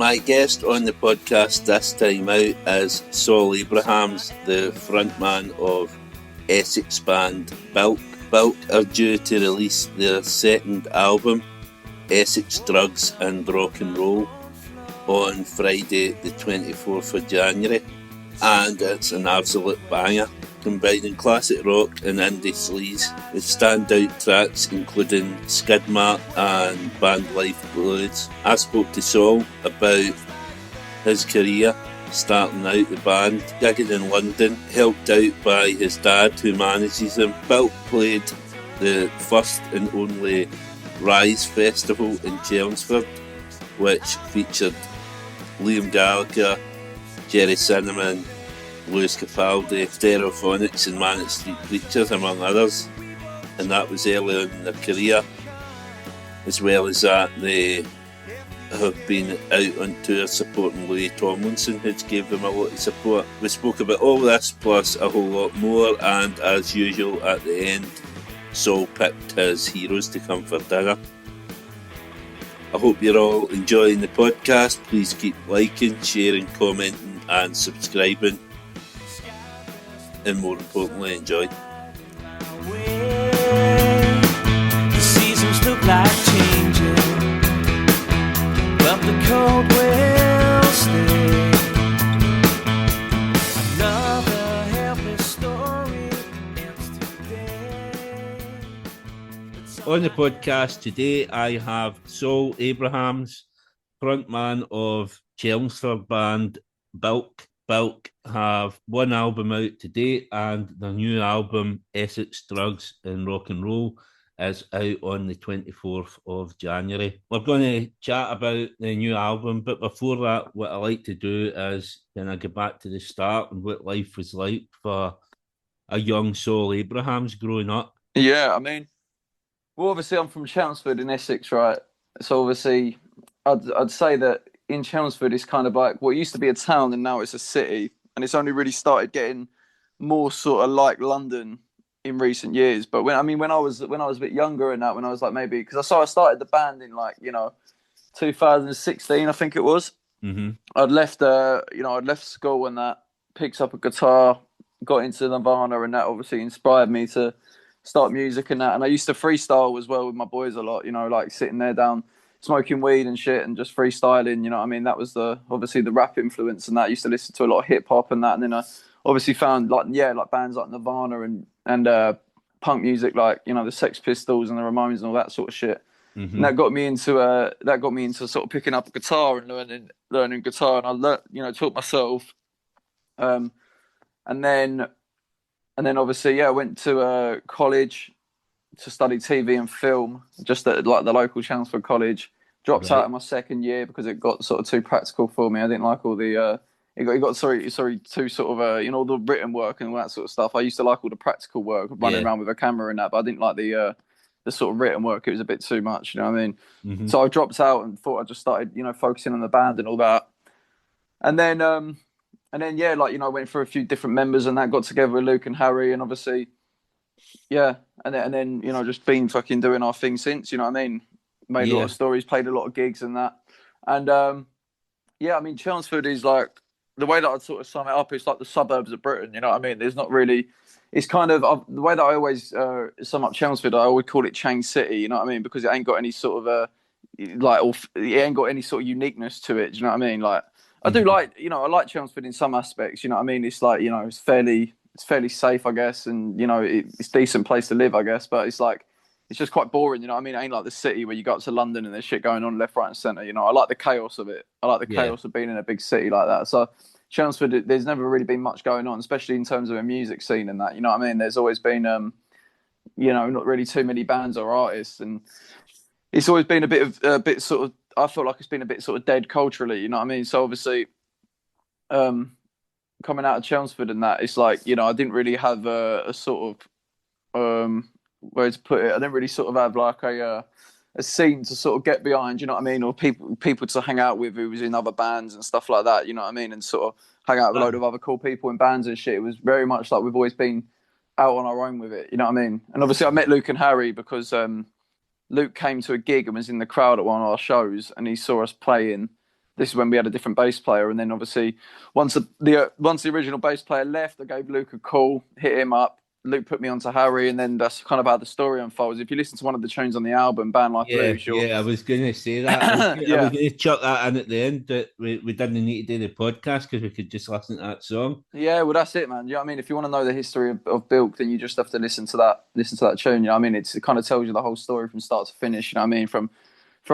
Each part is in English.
My guest on the podcast this time out is Sol Abrahams, the frontman of Essex band Bilk. Bilk are due to release their second album, Essex Drugs and Rock and Roll, on Friday the 24th of January, and it's an absolute banger, combining classic rock and indie sleaze with standout tracks including Skidmark and Band Life Blues. I spoke to Sol about his career, starting out the band, gigging in London, helped out by his dad who manages him. Bilk played the first and only Rise Festival in Chelmsford, which featured Liam Gallagher, Jerry Cinnamon, Lewis Capaldi, Stereophonics and Manic Street Preachers, among others, and that was early on in their career. As well as that, they have been out on tour supporting Louis Tomlinson, which gave them a lot of support. We spoke about all this plus a whole lot more, and as usual at the end, Sol picked his heroes to come for dinner. I hope you're all enjoying the podcast. Please keep liking, sharing, commenting and subscribing, and more importantly, enjoy. The seasons look like changing, but the cold will stay. Another helpless story ends today. On the podcast today, I have Sol Abrahams, frontman of Chelmsford band Bilk. Bilk have one album out today, and their new album, Essex Drugs and Rock and Roll, is out on the 24th of January. We're going to chat about the new album, but before that, what I like to do is kind of get back to the start and what life was like for a young Sol Abrahams growing up. Yeah, I mean, well, obviously I'm from Chelmsford in Essex, right? So obviously I'd say that in Chelmsford it's kind of like what used to be a town and now it's a city, and it's only really started getting more sort of like London in recent years. But when I was a bit younger and that, when I was like maybe because I started the band in 2016, I think it was. Mm-hmm. I'd left school and that, picked up a guitar, got into Nirvana, and that obviously inspired me to start music and that. And I used to freestyle as well with my boys a lot, like sitting there down smoking weed and shit and just freestyling, that was obviously the rap influence and that. I used to listen to a lot of hip hop and that, and then I obviously found like bands like Nirvana and punk music like the Sex Pistols and the Ramones and all that sort of shit. Mm-hmm. And that got me into sort of picking up a guitar and learning guitar, and I taught myself. And then obviously I went to college to study TV and film, just at like the local Chelmsford college. Dropped out in my second year because it got sort of too practical for me. I didn't like all the it got too sort of all the written work and all that sort of stuff. I used to like all the practical work, running around with a camera and that, but I didn't like the sort of written work. It was a bit too much, you know what I mean? Mm-hmm. So I dropped out and thought I just started focusing on the band and all that. And then I went through a few different members and that, got together with Luke and Harry, and obviously and then just been fucking doing our thing since, you know what I mean? Made a lot of stories, played a lot of gigs and that. And I mean, Chelmsford is like, the way that I'd sort of sum it up, it's like the suburbs of Britain, you know what I mean? There's not really, it's kind of the way that I always sum up Chelmsford, I would call it Chain City, you know what I mean? Because it ain't got any sort of it ain't got any sort of uniqueness to it, do you know what I mean? Like, I do like, I like Chelmsford in some aspects, you know what I mean? It's like, it's fairly safe, I guess, and it's a decent place to live, I guess, but it's like, it's just quite boring, you know what I mean? It ain't like the city where you go up to London and there's shit going on left, right and centre, I like the chaos of it. I like the chaos of being in a big city like that. So Chelmsford, there's never really been much going on, especially in terms of a music scene and that, you know what I mean? There's always been not really too many bands or artists, and it's always been a bit sort of, I feel like it's been a bit sort of dead culturally, you know what I mean? So obviously coming out of Chelmsford and that, it's like, I didn't really have a sort of where to put it. I didn't really sort of have like a scene to sort of get behind, you know what I mean, or people to hang out with who was in other bands and stuff like that, you know what I mean, and sort of hang out with a load of other cool people in bands and shit. It was very much like we've always been out on our own with it, you know what I mean. And obviously I met Luke and Harry because Luke came to a gig and was in the crowd at one of our shows, and he saw us playing this is when we had a different bass player, and then obviously once the original bass player left, I gave Luke a call, hit him up. Luke put me onto Harry, and then that's kind of how the story unfolds. If you listen to one of the tunes on the album, Band Like Yeah, Blues, yeah, I was going to say that. I was yeah, going to chuck that in at the end, that we didn't need to do the podcast because we could just listen to that song. yeah. Well, that's it, man. You know what I mean? If you want to know the history of Bilk, then you just have to listen to that tune. You know what I mean? It kind of tells you the whole story from start to finish. You know what I mean? From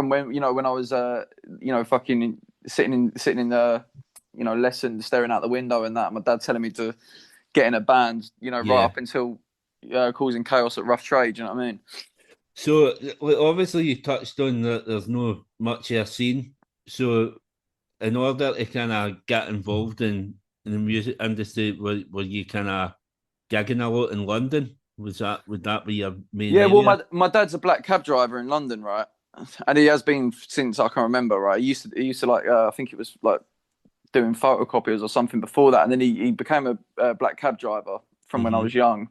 when when I was fucking sitting in the lesson, staring out the window and that. My dad telling me to get in a band. Right Yeah. up until causing chaos at Rough Trade. You know what I mean? So, like, obviously, you touched on that there's no much of a scene. So, in order to kind of get involved in the music industry, were you kind of gigging a lot in London? Would that be your main Yeah. area? Well, my dad's a black cab driver in London, right? And he has been since I can remember, right? He used to like I think it was like doing photocopiers or something before that, and then he became a black cab driver from when I was young.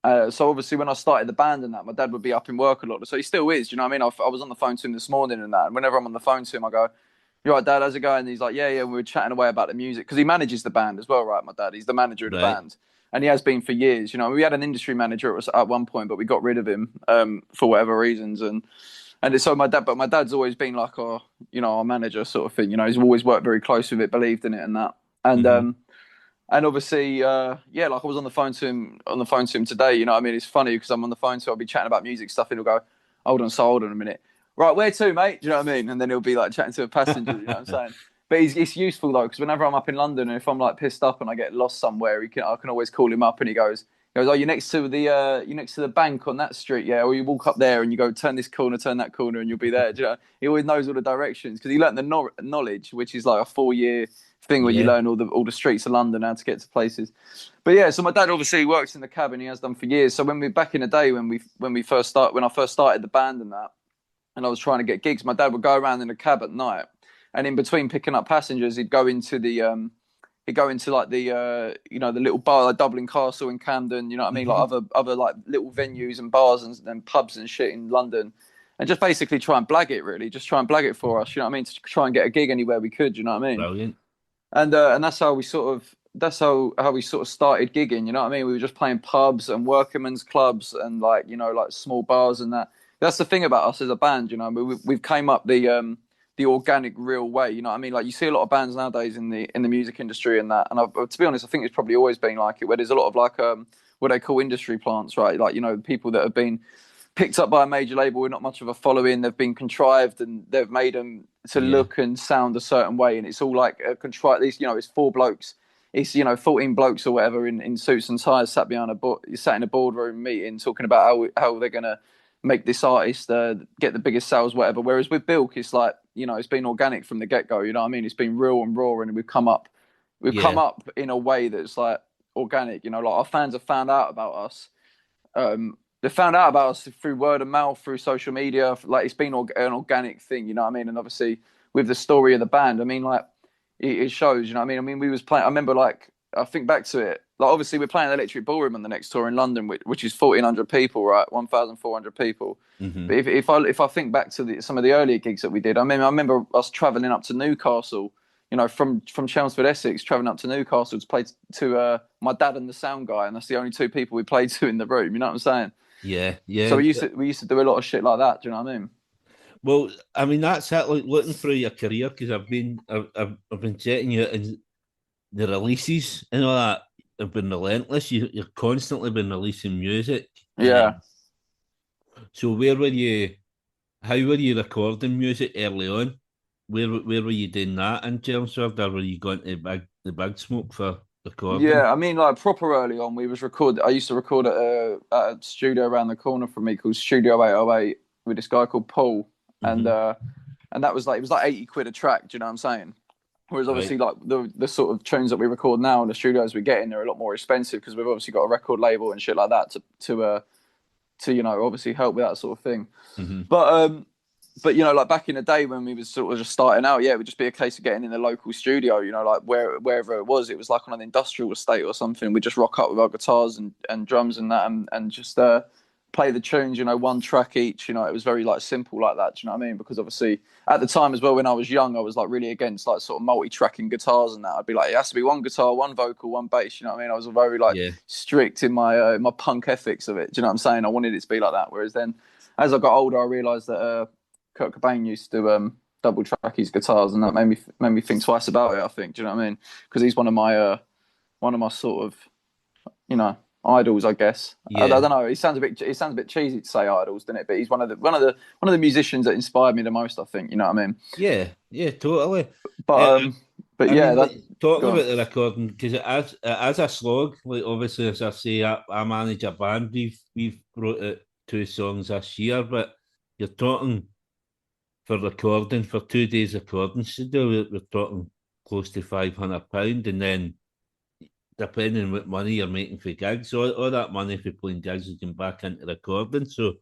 So obviously when I started the band and that, my dad would be up in work a lot. So he still is, you know what I mean? I was on the phone to him this morning and that, and whenever I'm on the phone to him, I go, "You right, Dad? How's it going?" And he's like, "Yeah, yeah." And we were chatting away about the music because he manages the band as well, right? My dad, he's the manager of the Right. band, and he has been for years. You know, we had an industry manager at one point, but we got rid of him for whatever reasons, and so my dad's always been like our manager sort of thing. You know, he's always worked very close with it, believed in it, and that, and obviously, like I was on the phone to him today. You know what I mean? It's funny because I'm on the phone to him, I'll be chatting about music stuff and he'll go, hold on a minute. Right, where to, mate? Do you know what I mean? And then he'll be like chatting to a passenger, you know what I'm saying? But it's useful though, because whenever I'm up in London and if I'm like pissed up and I get lost somewhere, I can always call him up and he goes, oh, you're next to the bank on that street, yeah? Or you walk up there and you go, turn this corner, turn that corner, and you'll be there. Do you know? He always knows all the directions because he learnt the knowledge, which is like a 4-year thing where you learn all the streets of London, how to get to places. But yeah, so my dad obviously works in the cabin, he has done for years. So when we back in the day when I first started the band and that, and I was trying to get gigs, my dad would go around in the cab at night, and in between picking up passengers, he'd go into the the little bar like Dublin Castle in Camden, you know what I mean, like other like little venues and bars and pubs and shit in London, and just basically try and blag it for us, you know what I mean, to try and get a gig anywhere we could, you know what I mean. Brilliant. And that's how we sort of started gigging, you know what I mean. We were just playing pubs and workmen's clubs and like small bars and that. That's the thing about us as a band, you know. We've came up the organic, real way, you know what I mean. Like you see a lot of bands nowadays in the music industry and that. And to be honest, I think it's probably always been like it, where there's a lot of like what they call industry plants, right? Like people that have been picked up by a major label with not much of a following. They've been contrived and they've made them to look and sound a certain way, and it's all like a contrived. It's 4 blokes. It's 14 blokes or whatever in suits and ties sat in a boardroom meeting talking about how they're gonna make this artist get the biggest sales, whatever. Whereas with Bilk, it's like it's been organic from the get go. You know what I mean? It's been real and raw, and we've come up in a way that's like organic. You know, like our fans have found out about us. They found out about us through word of mouth, through social media. Like it's been an organic thing, you know what I mean? And obviously with the story of the band, I mean, like it shows, you know what I mean? I mean, we was playing. I remember, like, I think back to it. Like, obviously, we're playing Electric Ballroom on the next tour in London, which is 1,400 people, right? 1,400 people. But if I think back to some of the earlier gigs that we did, I remember us travelling up to Newcastle. You know, from Chelmsford, Essex, travelling up to Newcastle to play to my dad and the sound guy, and that's the only 2 people we played to in the room. You know what I'm saying? Yeah, yeah. So we used to do a lot of shit like that. Do you know what I mean? Well, I mean that's it. Like looking through your career, because I've been checking you, and the releases and all that have been relentless. You're constantly been releasing music. Yeah. So where were you? How were you recording music early on? Where were you doing that in Chelmsford, or were you going to the big smoke for recording? Yeah, I mean, like proper early on, I used to record at a studio around the corner from me called Studio 808 with this guy called Paul, and that was like, it was like 80 quid a track. Do you know what I'm saying? Whereas obviously like the sort of tunes that we record now and the studios we get in, they're a lot more expensive because we've obviously got a record label and shit like that to obviously help with that sort of thing. But like back in the day when we was sort of just starting out, it would just be a case of getting in the local studio, like wherever it was like on an industrial estate or something. We'd just rock up with our guitars and drums and that and just play the tunes, you know, one track each. You know, it was very like simple like that. Do you know what I mean? Because obviously at the time as well, when I was young, I was like really against like sort of multi-tracking guitars and that. I'd be like, it has to be one guitar, one vocal, one bass. You know what I mean? I was very like Yeah. strict in my my punk ethics of it. Do you know what I'm saying? I wanted it to be like that. Whereas then, as I got older, I realised that Kurt Cobain used to double track his guitars, and that made me think twice about it. I think. Do you know what I mean? Because he's one of my sort of, you know, idols, I guess. I Yeah. don't know. It sounds a bit cheesy to say idols, doesn't it? But he's one of the musicians that inspired me the most. I think. You know what I mean? Yeah, totally. But but I yeah, mean, like, talking go on. about the recording, because it is a slog. Like, obviously, as I say, I manage a band. We've wrote out 2 songs this year, but you're talking for recording for 2 days recording studio. We're talking close to £500, and then depending on what money you're making for gigs, all that money for playing gigs is going back into recording. So,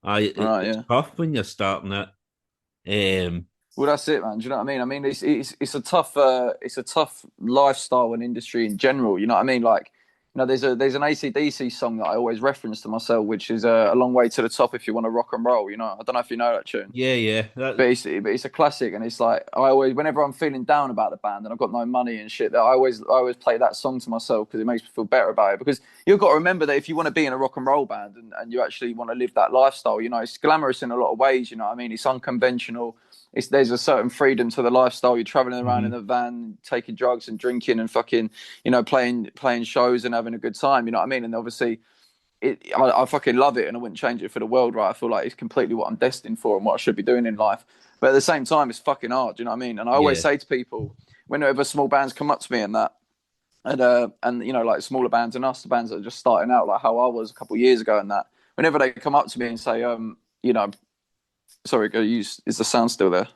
Right, it's yeah. tough when you're starting it. Well, that's it, man. Do you know what I mean? I mean, it's a tough lifestyle and industry in general. You know what I mean? Like, you know, there's an AC/DC song that I always reference to myself, which is a long way to the top if you want to rock and roll. You know, I don't know if you know that tune. Yeah. But it's a classic, and it's like I always, whenever I'm feeling down about the band and I've got no money and shit, that I always play that song to myself because it makes me feel better about it. Because you've got to remember that if you want to be in a rock and roll band and you actually want to live that lifestyle, you know, it's glamorous in a lot of ways. You know what I mean? It's unconventional. There's a certain freedom to the lifestyle. You're traveling around in a van, taking drugs and drinking and fucking, you know, playing shows and having a good time. You know what I mean? And obviously, I fucking love it, and I wouldn't change it for the world. Right? I feel like it's completely what I'm destined for and what I should be doing in life. But at the same time, it's fucking hard. Do you know what I mean? And I always Yeah. say to people, whenever small bands come up to me and that, and you know, like smaller bands and us, the bands that are just starting out, like how I was a couple of years ago, and that, whenever they come up to me and say, you know, sorry, is the sound still there?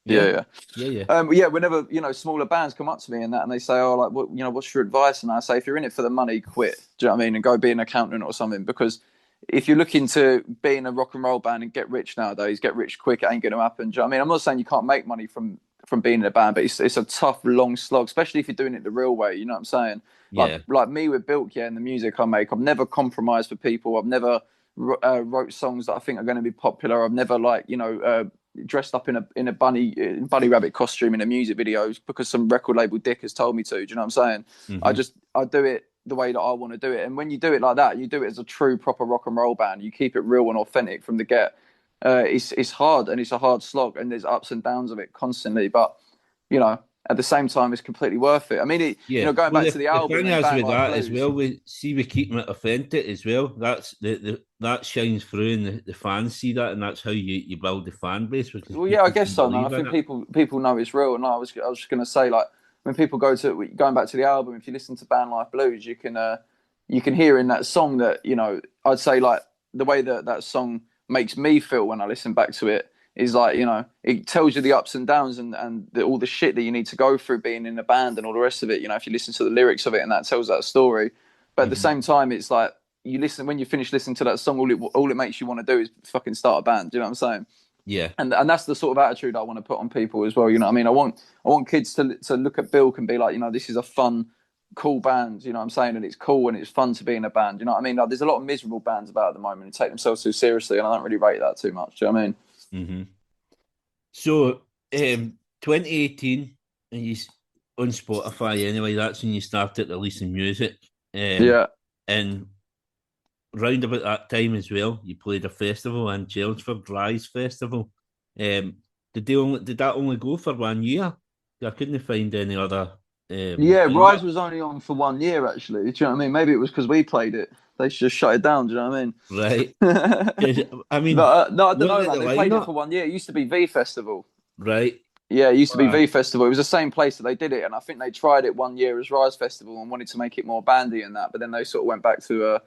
Yeah. Yeah. Yeah, whenever, you know, smaller bands come up to me and that, and they say, oh, like, what, you know, what's your advice? And I say, if you're in it for the money, quit. Do you know what I mean? And go be an accountant or something. Because if you're looking to be in a rock and roll band and get rich nowadays, get rich quick, it ain't going to happen. Do you know what I mean? I'm not saying you can't make money from being in a band, but it's a tough, long slog, especially if you're doing it the real way. You know what I'm saying? Yeah. Like me with Bilk, yeah, and the music I make, I've never compromised for people. I've never wrote songs that I think are going to be popular. I've never, like, you know, dressed up in a bunny rabbit costume in a music video because some record label dick has told me to. Do you know what I'm saying? I do it the way that I want to do it. And when you do it like that, you do it as a true proper rock and roll band. You keep it real and authentic from the get. It's hard, and it's a hard slog, and there's ups and downs of it constantly. But you know, at the same time, it's completely worth it. I mean, Yeah. you know, going Well, back to the the album thing and is Bang with Like that as Blues. well, we keeping it authentic as well. That's that shines through, and the fans see that, and that's how you build the fan base, because Well, yeah, I people guess can so, man. I believe in think it. people know it's real, and I was just gonna say, like, when people going back to the album, if you listen to Band Life Blues, you can hear in that song that, you know, I'd say, like, the way that song makes me feel when I listen back to it is like, you know, it tells you the ups and downs and all the shit that you need to go through being in a band and all the rest of it. You know, if you listen to the lyrics of it, and that tells that story. But at the same time, it's like when you finish listening to that song, all it makes you want to do is fucking start a band. Do you know what I'm saying? Yeah. And that's the sort of attitude I want to put on people as well. You know what I mean? I want kids to look at Bilk and be like, you know, this is a fun, cool band. You know what I'm saying? And it's cool and it's fun to be in a band. You know what I mean? Like, there's a lot of miserable bands about at the moment and take themselves too seriously, and I don't really rate that too much. Do you know what I mean? So, 2018, and you on Spotify anyway. That's when you started releasing music. Yeah. And round about that time as well, you played a festival in Chelmsford, Rise Festival. Did that only go for 1 year? I couldn't find any other. Yeah, Rise was only on for 1 year, actually. Do you know what I mean? Maybe it was because we played it. They just shut it down. Do you know what I mean? Right. I No, mean, no, I don't looking know, at man. the They played it lineup, for 1 year. It used to be V Festival. right? Yeah, it used to be Wow. V Festival. It was the same place that they did it, and I think they tried it 1 year as Rise Festival and wanted to make it more bandy and that, but then they sort of went back to,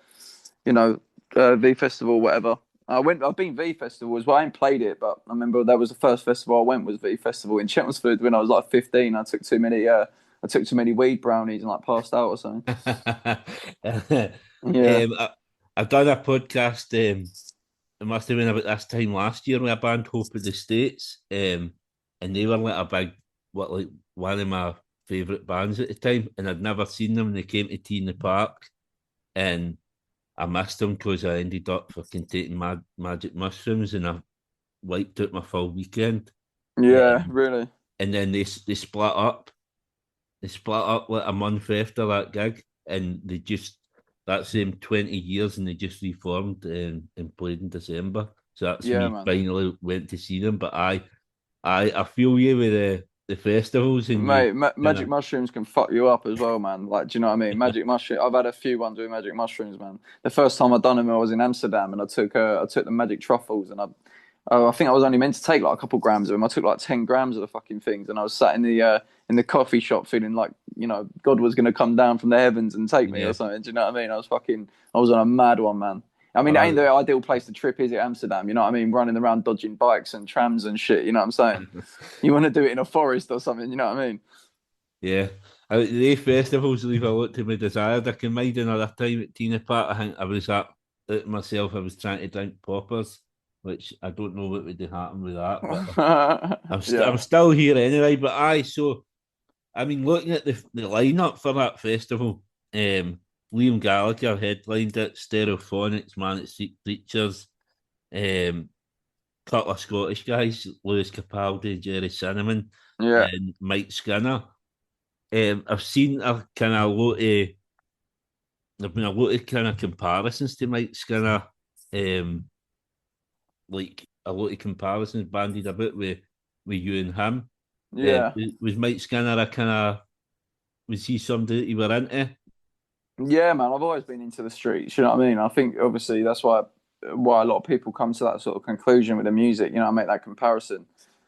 you know, V Festival, whatever. I've been V Festival as well. I ain't played it, but I remember that was the first festival I went was V Festival in Chelmsford when I was like 15. I took too many weed brownies and like passed out or something. Yeah. I've done a podcast. It must have been about this time last year with a band, Hope of the States, and they were like like one of my favourite bands at the time, and I'd never seen them. And they came to Tea in the Park, and I missed them because I ended up fucking taking magic mushrooms and I wiped out my full weekend. Yeah, Um, really. and then they split up. They split up like a month after that gig, and they just that same 20 years, and they just reformed and played in December. So that's Yeah, me man. finally went to see them. But I feel you with the festivals, and you Mate, magic mushrooms can fuck you up as well, man. Like, do you know what I mean? Magic mushroom. I've had a few ones with magic mushrooms, man. The first time I done them, I was in Amsterdam, and I took the magic truffles, and I think I was only meant to take like a couple grams of them. I took like 10 grams of the fucking things, and I was sat in the coffee shop feeling like God was gonna come down from the heavens and take me yeah. or something. Do you know what I mean? I was on a mad one, man. I mean, it ain't the ideal place to trip, is it, Amsterdam? You know what I mean? Running around dodging bikes and trams and shit. You know what I'm saying? You want to do it in a forest or something? You know what I mean? Yeah. The festivals leave a lot to be desired. I can mind another time at Tina Park, I think I was at myself, I was trying to drink poppers, which I don't know what would have happened with that, but I'm Yeah, still here anyway. But so I mean, looking at the lineup for that festival, Liam Gallagher headlined it, Stereophonics, Manic Street Preachers, couple of Scottish guys, Lewis Capaldi, Jerry Cinnamon, yeah, and Mike Skinner. I've seen a kind of lot of there've been a lot of kind of comparisons to Mike Skinner, um, like a lot of comparisons bandied about with you and him. yeah. Was Mike Skinner a kind of was he somebody that you were into? Yeah, man, I've always been into the streets. You know what I mean? I think obviously that's why a lot of people come to that sort of conclusion with the music. I make that comparison.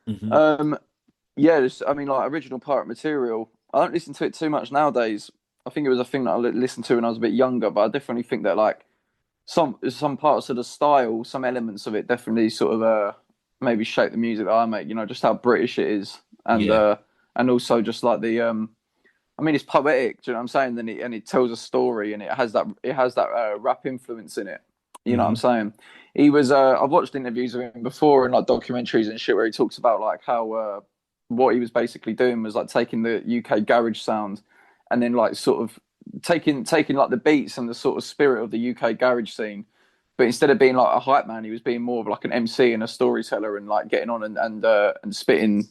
Mm-hmm. Um, yeah, I mean, like original pirate material. I don't listen to it too much nowadays. I think it was a thing that I listened to when I was a bit younger, but I definitely think that like some parts of the style, some elements of it, definitely sort of maybe shape the music that I make. Just how British it is, Yeah. and also just like the I mean, it's poetic. Do you know what I'm saying? And it tells a story, and it has that rap influence in it. You know what I'm Mm-hmm. saying? I've watched interviews of him before and like documentaries and shit where he talks about like how what he was basically doing was like taking the UK garage sound and then like sort of taking like the beats and the sort of spirit of the UK garage scene. But instead of being like a hype man, he was being more of like an MC and a storyteller and like getting on and spitting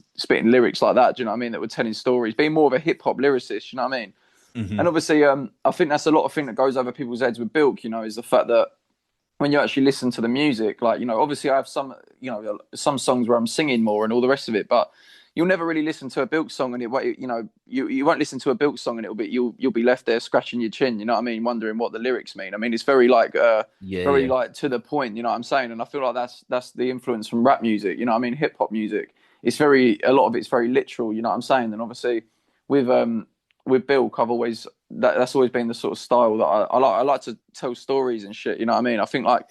lyrics like that. Do you know what I mean? That were telling stories, being more of a hip hop lyricist. You know what I mean? And Mm-hmm. obviously, I think that's a lot of thing that goes over people's heads with Bilk. Is the fact that when you actually listen to the music, like obviously I have some songs where I'm singing more and all the rest of it, but you'll never really listen to a Bilk song and you won't listen to a Bilk song and you'll be left there scratching your chin. You know what I mean? Wondering what the lyrics mean. I mean, it's very like Yeah, very yeah. like to the point. You know what I'm saying? And I feel like that's the influence from rap music. You know what I mean? Hip hop music. A lot of it's very literal. You know what I'm saying? And obviously with Bilk, that's always been the sort of style that I like. I like to tell stories and shit. You know what I mean? I think like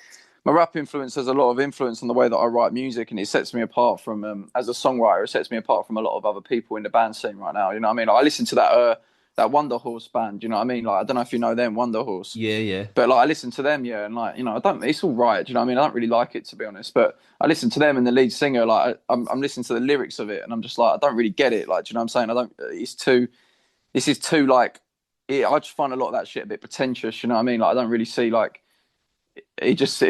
my rap influence has a lot of influence on the way that I write music, and it sets me apart from as a songwriter. It sets me apart from a lot of other people in the band scene right now. You know what I mean? Like, I listen to that Wonder Horse band. You know what I mean? Like I don't know if you know them, Wonder Horse. Yeah, yeah. But like I listen to them, yeah, and like I don't. It's all right, do you know what I mean? I don't really like it to be honest, but I listen to them and the lead singer. Like I'm listening to the lyrics of it, and I'm just like I don't really get it. Like, do you know what I'm saying? I don't. It's too. This is too like. I just find a lot of that shit a bit pretentious. You know what I mean? Like I don't really see like. It's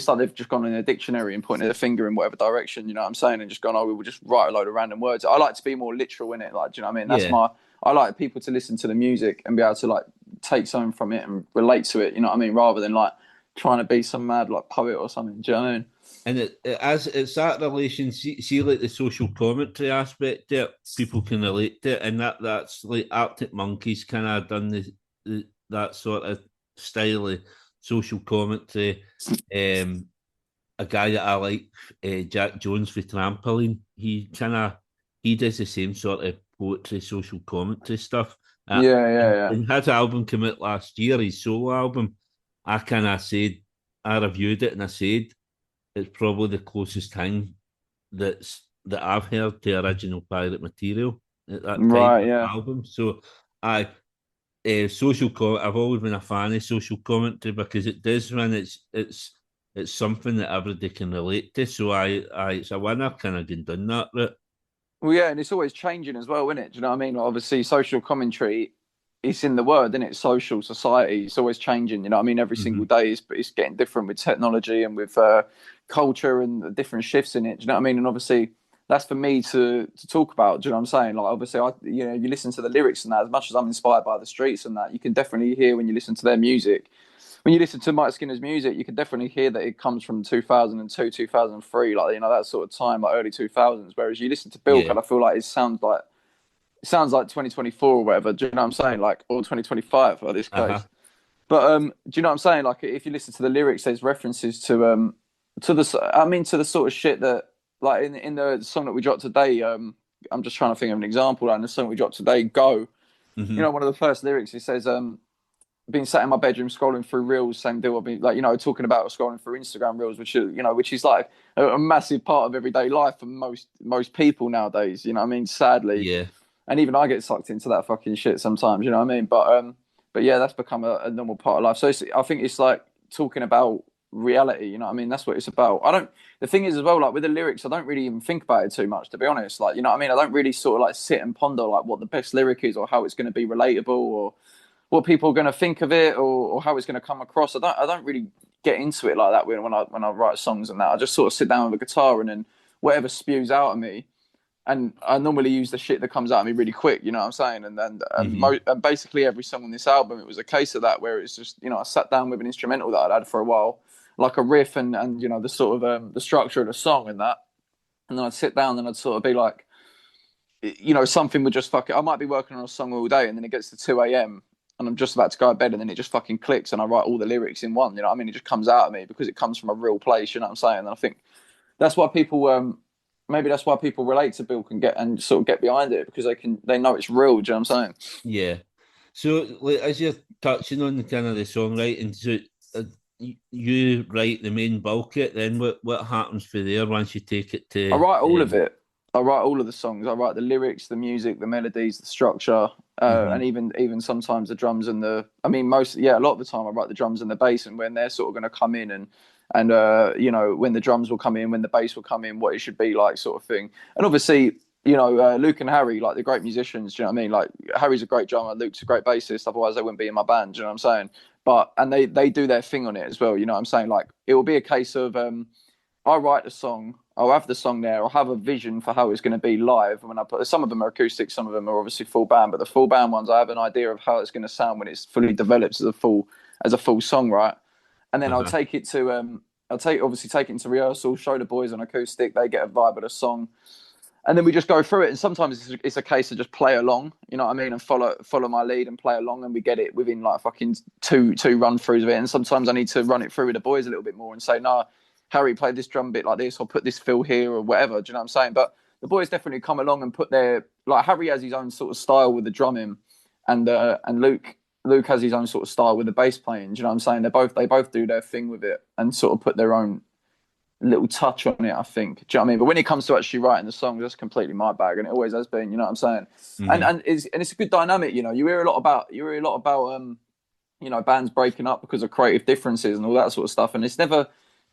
like they've just gone in a dictionary and pointed a finger in whatever direction. You know what I'm saying? And just gone, oh, we will just write a load of random words. I like to be more literal in it. Like, do you know what I mean? Yeah. I like people to listen to the music and be able to like take something from it and relate to it. You know what I mean? Rather than like trying to be some mad like poet or something. Do you know what I mean? And it's that relation, see like the social commentary aspect that people can relate to, and that's like Arctic Monkeys kind of done that sort of style of social commentary. A guy that I like, Jack Jones for Trampoline, he does the same sort of poetry, social commentary stuff. Yeah, yeah, yeah. And his album came out last year, his solo album. I reviewed it and I said it's probably the closest thing that I've heard to original pirate material at that type Right, of yeah. album. So I I've always been a fan of social commentary because it does when it's something that everybody can relate to. So I it's a winner kind of been done that. But Well, yeah, and it's always changing as well, isn't it? Do you know what I mean? Like, obviously, social commentary. it's in the word, isn't it? Social, society, it's always changing, you know what I mean? Every single day it's getting different with technology and with culture and the different shifts in it. Do you know what I mean? And obviously that's for me to talk about. Do you know what I'm saying? Like obviously you listen to the lyrics and that, as much as I'm inspired by the streets and that, you can definitely hear when you listen to their music. When you listen to Mike Skinner's music, you can definitely hear that it comes from 2002, 2003, like, you know, that sort of time, like early 2000s. Whereas you listen to Bilk, Yeah. and I feel like it sounds like 2024 or whatever. Do you know what I'm saying? Like, or 2025 in this Uh-huh. case. But do you know what I'm saying? Like, if you listen to the lyrics, there's references to the sort of shit that, like, in the song that we dropped today. I'm just trying to think of an example. Like, in the song we dropped today, "Go." You know, one of the first lyrics, it says, "Been sat in my bedroom scrolling through reels, same deal." I've been, like, you know, talking about scrolling through Instagram reels, which is like a massive part of everyday life for most people nowadays. You know what I mean? Sadly, Yeah. and even I get sucked into that fucking shit sometimes. You know what I mean? But yeah, that's become a normal part of life. So I think it's like talking about reality. You know what I mean? That's what it's about. I don't. The thing is as well, like with the lyrics, I don't really even think about it too much, to be honest. Like, you know what I mean? I don't really sort of like sit and ponder like what the best lyric is or how it's going to be relatable or what people are going to think of it or how it's going to come across. I don't really get into it like that when I write songs and that. I just sort of sit down with a guitar and then whatever spews out of me. And I normally use the shit that comes out of me really quick, you know what I'm saying? And basically every song on this album, it was a case of that, where it's just, you know, I sat down with an instrumental that I'd had for a while, like a riff and you know, the sort of the structure of the song and that. And then I'd sit down and I'd sort of be like, you know, something would just fucking, I might be working on a song all day and then it gets to 2 a.m. and I'm just about to go to bed and then it just fucking clicks and I write all the lyrics in one, you know what I mean? It just comes out of me because it comes from a real place, you know what I'm saying? And I think that's why people, maybe that's why people relate to Bilk and sort of get behind it, because they know it's real, do you know what I'm saying? Yeah. So, like, as you're touching on the kind of the songwriting, so you write the main bulk of it, then what happens for there once you take it I to write all of it. I write all of the songs. I write the lyrics, the music, the melodies, the structure, and even sometimes the drums and a lot of the time I write the drums and the bass, and when they're sort of going to come in and you know, when the drums will come in, when the bass will come in, what it should be like, sort of thing. And obviously, you know, Luke and Harry, like, the great musicians. Do you know what I mean? Like, Harry's a great drummer, Luke's a great bassist. Otherwise, they wouldn't be in my band. Do you know what I'm saying? And they do their thing on it as well. You know what I'm saying? Like, it will be a case of I write the song, I'll have the song there, I'll have a vision for how it's going to be live. When I put, some of them are acoustic, some of them are obviously full band, but the full band ones, I have an idea of how it's going to sound when it's fully developed as a full song, right? And then I'll take it to obviously take it into rehearsal, show the boys on acoustic, they get a vibe of the song, and then we just go through it. And sometimes it's a case of just play along, you know what I mean, and follow my lead and play along, and we get it within like fucking two run throughs of it. And sometimes I need to run it through with the boys a little bit more and say, no, Harry, play this drum bit like this, or put this fill here, or whatever. Do you know what I'm saying? But the boys definitely come along and put their, like, Harry has his own sort of style with the drumming, and Luke has his own sort of style with the bass playing. Do you know what I'm saying? They both do their thing with it and sort of put their own little touch on it, I think. Do you know what I mean? But when it comes to actually writing the songs, that's completely my bag, and it always has been. You know what I'm saying? And it's a good dynamic. You know, you hear a lot about you know, bands breaking up because of creative differences and all that sort of stuff, and it's never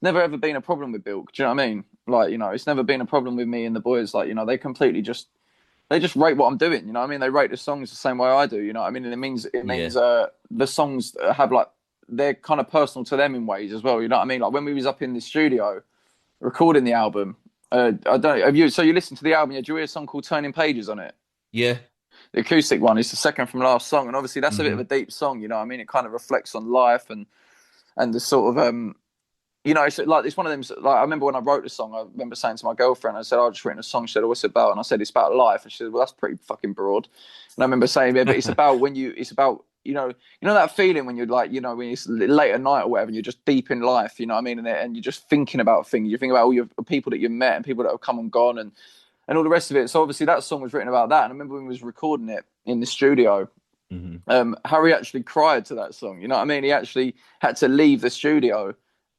ever been a problem with Bilk. Do you know what I mean? Like, you know, it's never been a problem with me and the boys. Like, you know, they completely just rate what I'm doing. You know what I mean? They rate the songs the same way I do. You know what I mean? And it means the songs have, like, they're kind of personal to them in ways as well. You know what I mean? Like, when we was up in the studio recording the album, I don't have you. So you listened to the album? Yeah, do you hear a song called "Turning Pages" on it? Yeah. The acoustic one is the second from last song, and obviously that's a bit of a deep song. You know what I mean? It kind of reflects on life and the sort of you know, it's like, it's one of them. Like, I remember when I wrote the song, I remember saying to my girlfriend, I said, "I've just written a song." She said, "What's it about?" And I said, "It's about life." And she said, "Well, that's pretty fucking broad." And I remember saying, "Yeah, but it's about it's about, you know that feeling when you're like, you know, when it's late at night or whatever, and you're just deep in life, you know what I mean? And you're just thinking about things. You think about all your people that you've met and people that have come and gone and all the rest of it." So obviously that song was written about that. And I remember when we was recording it in the studio, Harry actually cried to that song. You know what I mean? He actually had to leave the studio.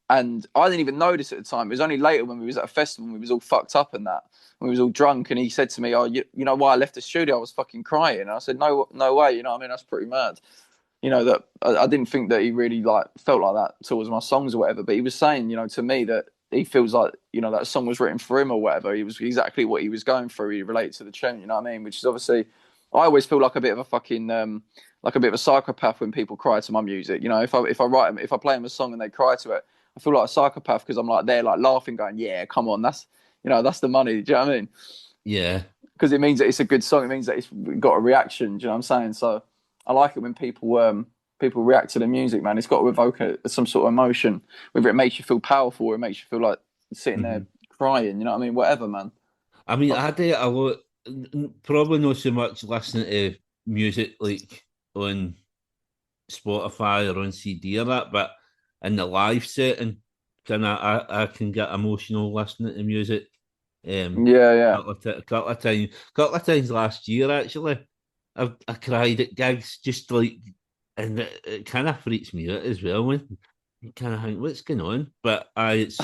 And I didn't even notice at the time. It was only later when we was at a festival and we was all fucked up and that. When we was all drunk, and he said to me, "Oh, you know why I left the studio? I was fucking crying." And I said, "No way." You know what I mean? That's pretty mad. You know, that I didn't think that he really, like, felt like that towards my songs or whatever. But he was saying, you know, to me that he feels like, you know, that song was written for him or whatever. He was exactly what he was going through. He related to the tune, you know what I mean? Which is obviously I always feel like a bit of a fucking like a bit of a psychopath when people cry to my music. You know, if I play them a song and they cry to it, I feel like a psychopath because I'm like they're like laughing, going, "Yeah, come on, that's the money." Do you know what I mean? Yeah. Because it means that it's a good song. It means that it's got a reaction. Do you know what I'm saying? So I like it when people react to the music, man. It's got to evoke some sort of emotion, whether it makes you feel powerful or it makes you feel like sitting there Mhm. crying. You know what I mean? Whatever, man. I mean, I do it a lot. Probably not so much listening to music like on Spotify or on CD or that, but in the live setting, I can get emotional listening to music. Yeah, yeah. Couple of times last year actually, I cried at gigs just like, and it kind of freaks me out as well when you kind of think what's going on, but it's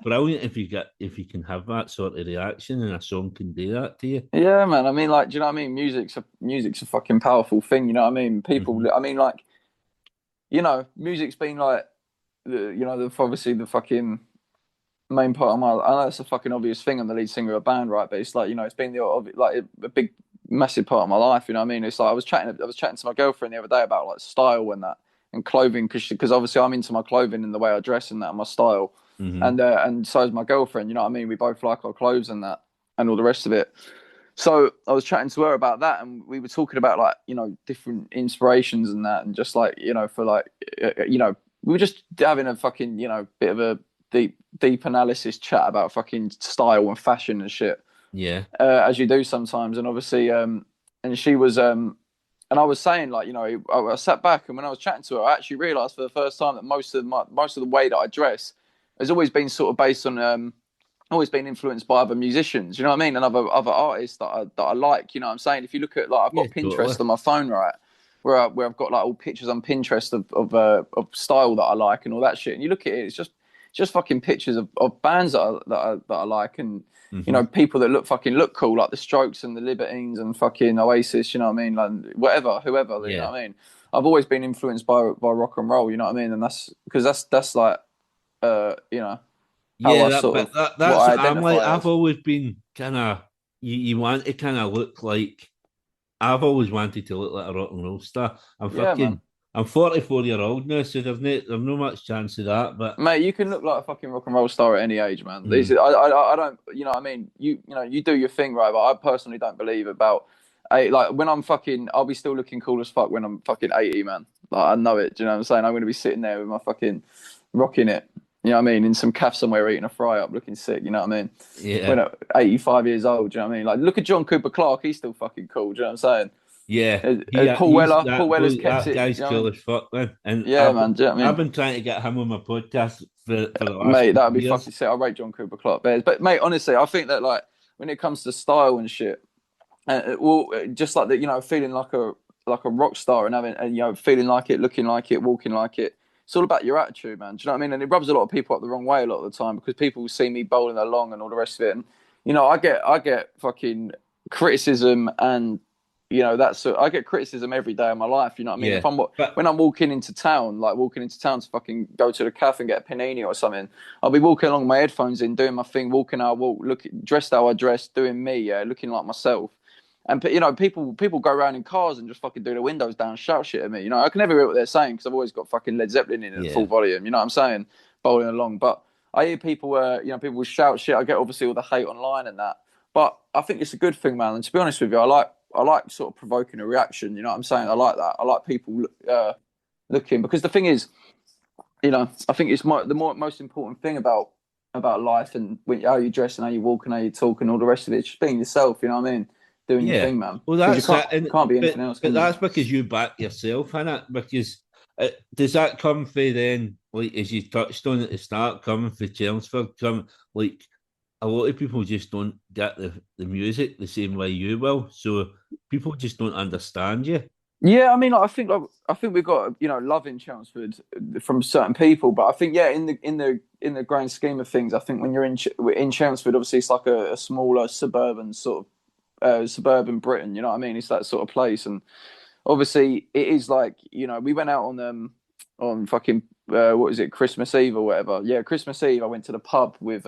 brilliant if you can have that sort of reaction and a song can do that to you. Yeah, man. I mean, like, do you know what I mean? Music's a fucking powerful thing. You know what I mean? People. Hmm. I mean, like, music's been like obviously the fucking main part of my. I know it's a fucking obvious thing. I'm the lead singer of a band, right? But it's like it's been like a big, massive part of my life. You know what I mean? It's like I was chatting to my girlfriend the other day about like style and that and clothing because obviously I'm into my clothing and the way I dress and that and my style, Hmm. and so is my girlfriend. You know what I mean? We both like our clothes and that and all the rest of it. So I was chatting to her about that, and we were talking about like different inspirations and that, and just like for like we were just having a fucking bit of a deep analysis chat about fucking style and fashion and shit, Yeah, as you do sometimes. And obviously, and she was and I was saying like I sat back and when I was chatting to her, I actually realised for the first time that most of the way that I dress has always been sort of based on always been influenced by other musicians, you know what I mean, and other artists that I like. You know what I'm saying? If you look at like I've yeah, got Pinterest totally. on my phone, right, where I've got like all pictures on Pinterest of style that I like and all that shit. And you look at it, it's just fucking pictures of bands that I like, and Hmm. people that look cool, like the Strokes and the Libertines and fucking Oasis. You know what I mean? Like whatever, whoever. You know Yeah, what I mean? I've always been influenced by rock and roll. You know what I mean? And that's because that's like how yeah. I That sort but of what that's I I'm like identify I've as. always been kind of you want to kind of look like I've always wanted to look like a rock and roll star. Yeah, man. I'm 44-year old now, so there's no much chance of that. But Mate, you can look like a fucking rock and roll star at any age, man. mm, I don't, what I mean, you do your thing, right? But I personally don't believe about, like when I'm fucking, I'll be still looking cool as fuck when I'm fucking 80, man. Like I know it. Do you know what I'm saying? I'm gonna be sitting there with my fucking rocking it. You know what I mean? In some cafe somewhere eating a fry up, looking sick. You know what I mean? When yeah, I'm 85 years old, do you know what I mean? Like look at John Cooper Clarke, he's still fucking cool. Do you know what I'm saying? yeah, Paul he's Weller, Paul that Weller's boy. kept That it. guy's You know what I cool mean? as fuck, man. And Yeah, man. Do you know what I I've mean? been trying to get him on my podcast for the last Mate, that couple would of be years. fucking sick. I rate John Cooper Clarke Bears, but mate, honestly, I think that like when it comes to style and shit, just like that, feeling like a rock star and having and feeling like it, looking like it, walking like it. It's all about your attitude, man. Do you know what I mean? And it rubs a lot of people up the wrong way a lot of the time because people see me bowling along and all the rest of it. And I get fucking criticism and I get criticism every day of my life. You know what I mean? Yeah, If I'm but when I'm walking into town, like walking into town to fucking go to the cafe and get a panini or something, I'll be walking along with my headphones in, doing my thing, walking how I walk, dressed how I dress, doing me, yeah, looking like myself. And people go around in cars and just fucking do their windows down, shout shit at me. I can never hear what they're saying because I've always got fucking Led Zeppelin in at full yeah, volume. You know what I'm saying? Bowling along, but I hear people, people shout shit. I get obviously all the hate online and that, but I think it's a good thing, man. And to be honest with you, I like sort of provoking a reaction. You know what I'm saying? I like that. I like people looking because the thing is, I think it's most important thing about life and how you dress and how you walk and how you talk and all the rest of it. It's just being yourself. You know what I mean? Doing your yeah. thing, man. Well, Because you that's can't it, and can't be but anything else, but can you? that's because you back yourself in it. Because does that come for then, like as you touched on at the start, coming for Chelmsford, come like a lot of people just don't get the music the same way you will, so people just don't understand you. Yeah, I mean, I think we've got love in Chelmsford from certain people, but I think yeah, in the grand scheme of things, I think when you're in Chelmsford, obviously it's like a smaller suburban sort of suburban Britain. You know what I mean? It's that sort of place, and obviously it is like we went out on fucking what is it, Christmas Eve or whatever. Yeah, Christmas Eve. I went to the pub with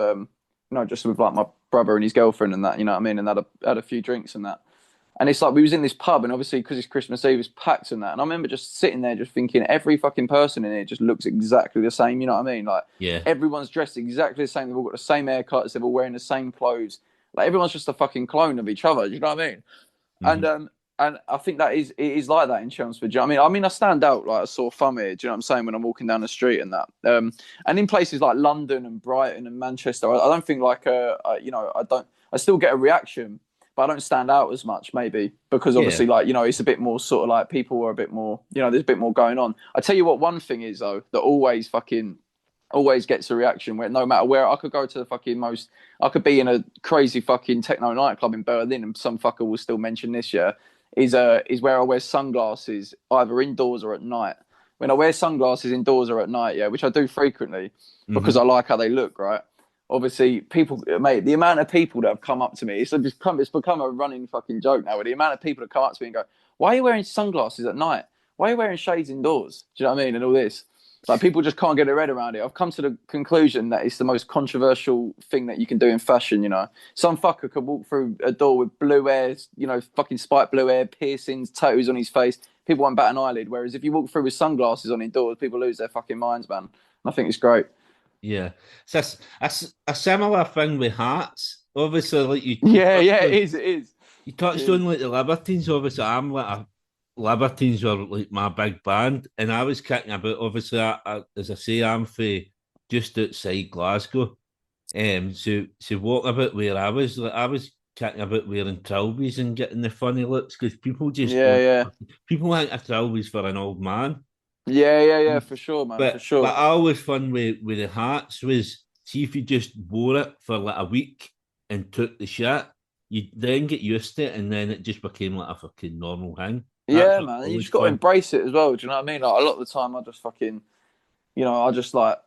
just with like my brother and his girlfriend and that. You know what I mean? And had a few drinks and that. And it's like we was in this pub, and obviously because it's Christmas Eve, it's packed and that. And I remember just sitting there, just thinking, every fucking person in here just looks exactly the same. You know what I mean? Like, Yeah. everyone's dressed exactly the same. They've all got the same haircuts. They're all wearing the same clothes. Like, everyone's just a fucking clone of each other. Do you know what I mean? And I think it is like that in Chelmsford. Do you know what I mean? I stand out like a sore thumb here. Do you know what I'm saying? When I'm walking down the street and that. And in places like London and Brighton and Manchester, I don't think like I still get a reaction, but I don't stand out as much, maybe because obviously, like, you know, it's a bit more sort of like people are a bit more, you know, there's a bit more going on. I tell you what, one thing is though that always gets a reaction, where no matter where I could go to the fucking I could be in a crazy fucking techno nightclub in Berlin and some fucker will still mention this year, is where I wear sunglasses either indoors or at night. When I wear sunglasses indoors or at night, yeah, which I do frequently because I like how they look, right? Obviously, people, mate, the amount of people that have come up to me, it's become a running fucking joke now. With the amount of people that come up to me and go, "Why are you wearing sunglasses at night? Why are you wearing shades indoors?" Do you know what I mean? And all this, like, people just can't get their head around it. I've come to the conclusion that it's the most controversial thing that you can do in fashion. You know, some fucker could walk through a door with blue hair, you know, fucking spiked blue hair, piercings, tattoos on his face. People won't bat an eyelid. Whereas if you walk through with sunglasses on indoors, people lose their fucking minds, man. And I think it's great. Yeah, it's a similar thing with hats. Obviously, like Yeah, it is. It is. you touched on like the Libertines. Obviously, I'm like Libertines were like my big band, and I was kicking about. Obviously, as I say, I'm for just outside Glasgow. So what about where I was? Like, I was kicking about wearing trilbies and getting the funny looks because people just people think a trilby's for an old man. Yeah, for sure, man, for sure. But I always fun with the hats was, see if you just wore it for like a week and took the shit, you then get used to it, and then it just became like a fucking normal thing. Yeah, man, you just got to embrace it as well. Do you know what I mean? Like, a lot of the time, I just fucking, you know, I just like,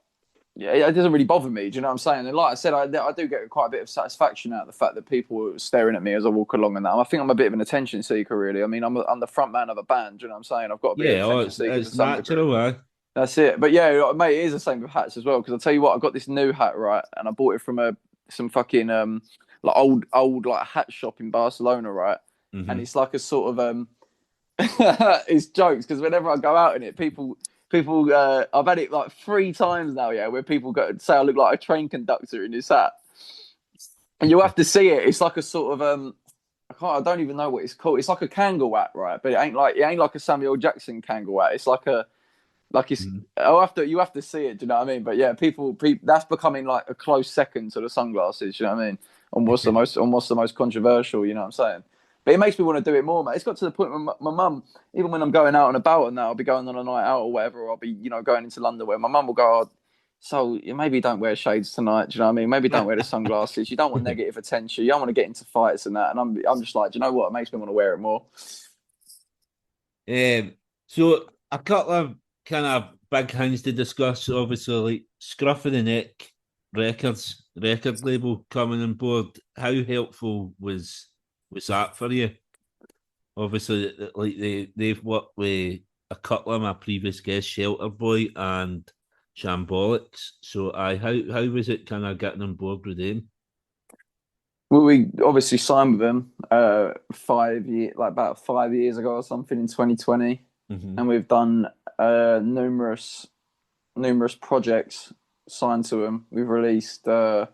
yeah, it doesn't really bother me. Do you know what I'm saying? And like I said, I do get quite a bit of satisfaction out of the fact that people are staring at me as I walk along and that. I think I'm a bit of an attention seeker, really. I mean, I'm the front man of a band. Do you know what I'm saying? I've got a bit of attention seeker. It's natural, man. That's it. But yeah, mate, it is the same with hats as well. Because I'll tell you what, I got this new hat, right, and I bought it from some fucking like old like hat shop in Barcelona, right? And it's like a sort of it's jokes because whenever I go out in it, people I've had it like 3 times now, yeah, where people say I look like a train conductor in this hat, and you'll have to see it. It's like a sort of I don't even know what it's called. It's like a Kangol hat, right? But it ain't like a Samuel Jackson Kangol hat. It's like it's you have to see it. Do you know what I mean? But yeah, people that's becoming like a close second to the sunglasses. Do you know what I mean? And what's the most controversial? You know what I'm saying? But it makes me want to do it more, mate. It's got to the point where my mum, even when I'm going out and about and that, I'll be going on a night out or whatever, or I'll be, you know, going into London, where my mum will go, "Oh, so maybe don't wear shades tonight." Do you know what I mean? Maybe don't wear the sunglasses. You don't want negative attention. You don't want to get into fights and that. And I'm just like, do you know what? It makes me want to wear it more. So a couple of kind of big things to discuss. Obviously, like Scruff of the Neck Records record label coming on board. How helpful was that for you? Obviously, like they've worked with a couple of my previous guests, Shelter Boy and Shambolics. So how was it kind of getting on board with them? Well, we obviously signed with them about 5 years ago or something in 2020, and we've done numerous projects signed to them. We've released 2.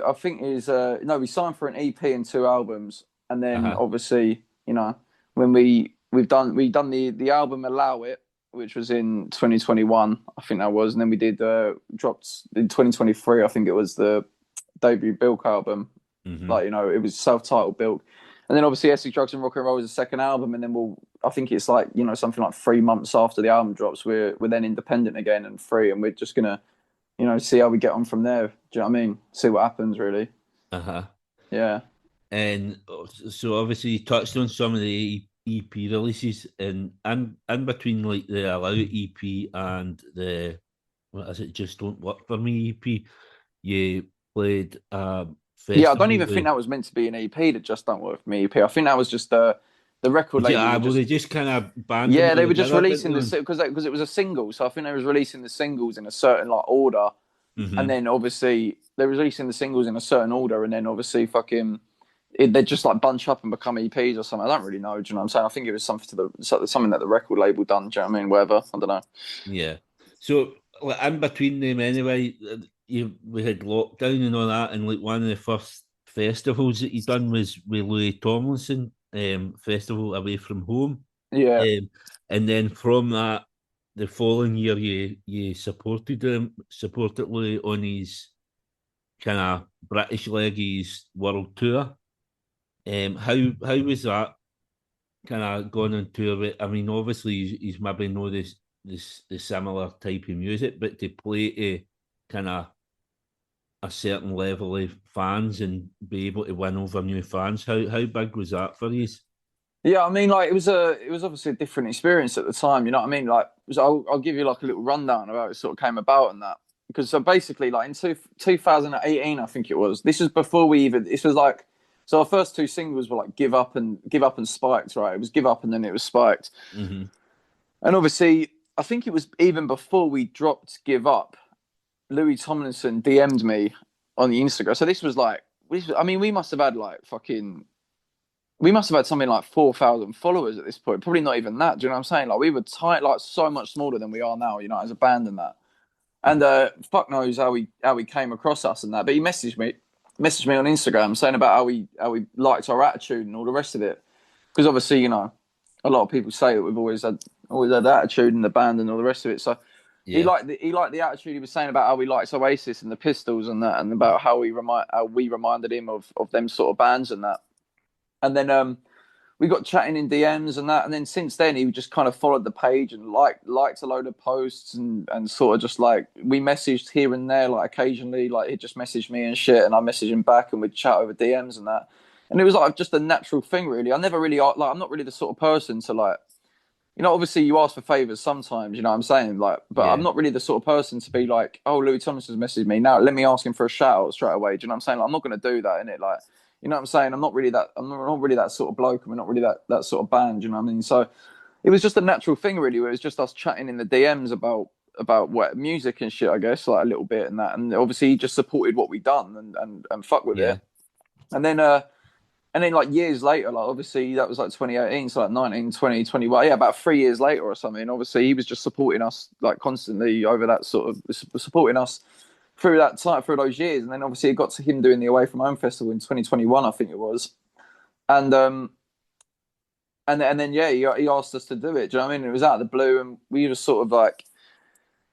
I think is we signed for an EP and 2 albums, and then obviously, you know, when we've done the album Allow It, which was in 2021, I think that was, and then we did dropped in 2023. I think it was the debut Bilk album. Like, you know, it was self-titled Bilk, and then obviously Essex Drugs and Rock and Roll is the second album, and then I think it's like, you know, something like 3 months after the album drops, we're then independent again and free, and we're just gonna, you know, see how we get on from there. Do you know what I mean? See what happens, really. Yeah. And so obviously you touched on some of the EP releases, and in between like the Allow It EP and the Just Don't Work For Me EP, you played yeah, I don't even think that was meant to be an EP, that Just Don't Work For Me EP. I think that was just the record label. Yeah, they just kind of banned. Yeah, they were just releasing because it was a single. So I think they was releasing the singles in a certain like order, and then obviously they were releasing the singles in a certain order, and then obviously fucking they'd just like bunch up and become EPs or something. I don't really know. Do you know what I'm saying? I think it was something that the record label done. Do you know what I mean? Whatever. I don't know. Yeah. So like, in between them anyway, we had lockdown and all that, and like one of the first festivals that you done was with Louis Tomlinson, festival Away from Home. Yeah. And then from that, the following year, you supported Louis on his kind of British leg of his world tour. How was that kind of going on tour with? I mean, obviously he's maybe know the similar type of music, but to play to kind of a certain level of fans and be able to win over new fans, how big was that for you? Yeah, I mean, like it was obviously a different experience at the time. You know what I mean? Like, I'll give you like a little rundown of how it sort of came about and that. Because so basically, like in 2018, I think it was. This was before we even. This was like, so our first two singles were like Give Up and Spiked, right? It was Give Up and then it was Spiked. Mm-hmm. And obviously, I think it was even before we dropped Give Up, Louis Tomlinson DM'd me on the Instagram. So this was like, I mean, we must have had something like 4,000 followers at this point. Probably not even that. Do you know what I'm saying? Like we were tight, like so much smaller than we are now, you know, as a band and that. And fuck knows how he came across us and that. But he messaged me on Instagram saying about how he liked our attitude and all the rest of it. Because obviously, you know, a lot of people say that we've always had attitude in the band and all the rest of it. So he liked the attitude he was saying about how he likes Oasis and the Pistols and that, and about how we reminded him of them sort of bands and that. And then we got chatting in DMs and that. And then since then, he just kind of followed the page and liked a load of posts and sort of just like, we messaged here and there, like occasionally, like he just messaged me and shit. And I messaged him back and we'd chat over DMs and that. And it was like just a natural thing, really. I never really, like, I'm not really the sort of person to like, you know, obviously you ask for favors sometimes, you know what I'm saying? Like, but I'm not really the sort of person to be like, oh, Louis Tomlinson's messaged me. Now let me ask him for a shout out straight away. Do you know what I'm saying? Like, I'm not going to do that, innit? Like, you know what I'm saying? I'm not really that sort of bloke, and we're not really that sort of band, you know what I mean? So it was just a natural thing, really, where it was just us chatting in the DMs about what music and shit, I guess, like a little bit and that. And obviously he just supported what we done and fuck with it. And then like years later, like obviously that was like 2018, so like 19, 20, 21, about 3 years later or something. Obviously he was just supporting us like constantly over that sort of supporting us through that time, through those years. And then obviously it got to him doing the Away From Home festival in 2021, I think it was. And then he asked us to do it. Do you know what I mean? It was out of the blue, and we were sort of like,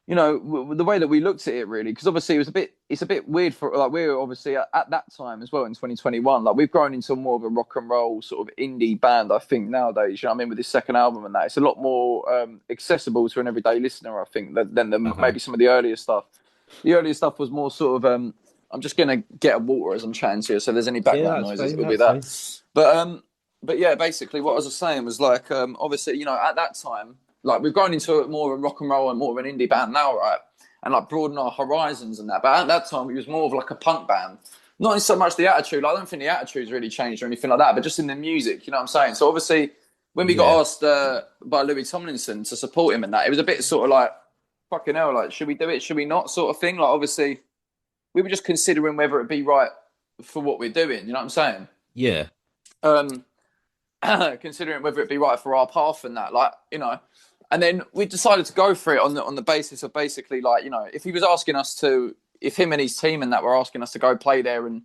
you know, the way that we looked at it, really, because obviously it's a bit weird for like we're obviously at that time as well in 2021. Like we've grown into more of a rock and roll sort of indie band, I think nowadays. You know what I mean? With this second album and that, it's a lot more accessible to an everyday listener, I think, than maybe some of the earlier stuff. The earlier stuff was more sort of I'm just gonna get a water as I'm chatting to you, so if there's any background noises, it'll be that. Fine. But yeah, basically what I was saying was like obviously, you know, at that time, like we've grown into more of a rock and roll and more of an indie band now, right? And like broaden our horizons and that. But at that time, we was more of like a punk band. Not in so much the attitude. Like, I don't think the attitude's really changed or anything like that, but just in the music, you know what I'm saying? So obviously, when we got asked by Louis Tomlinson to support him in that, it was a bit sort of like, fucking hell, like, should we do it? Should we not? Sort of thing. Like, obviously, we were just considering whether it'd be right for what we're doing. You know what I'm saying? Yeah. Considering whether it'd be right for our path and that, like, you know. And then we decided to go for it on the basis of basically, like, you know, if he was asking us to, if him and his team and that were asking us to go play there and,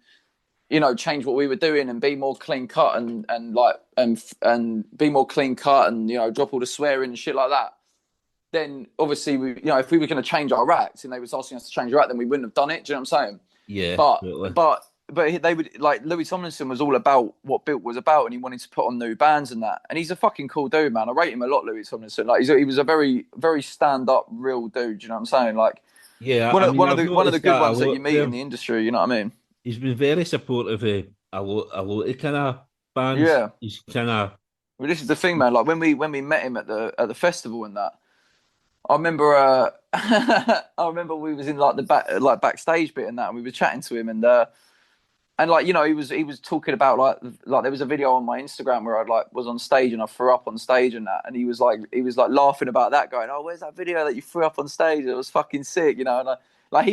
you know, change what we were doing and be more clean cut and be more clean cut and, you know, drop all the swearing and shit like that, then obviously, you know, if we were going to change our act and they was asking us to change our act, then we wouldn't have done it. Do you know what I'm saying? Yeah. But they would, like, Louis Tomlinson was all about what Bilk was about, and he wanted to put on new bands and that. And he's a fucking cool dude, man. I rate him a lot, Louis Tomlinson. Like, he was a very, very stand up, real dude. You know what I'm saying? Like, one of the good ones that you meet in the industry. You know what I mean? He's been very supportive of a lot of kind of bands. Yeah, he's kind of. Well, this is the thing, man. Like when we met him at the festival and that, I remember we was in like the backstage bit and that, and we were chatting to him and like, you know, he was talking about like there was a video on my Instagram where I like was on stage and I threw up on stage and that, and he was like laughing about that, going, "Oh, where's that video that you threw up on stage? It was fucking sick," you know. And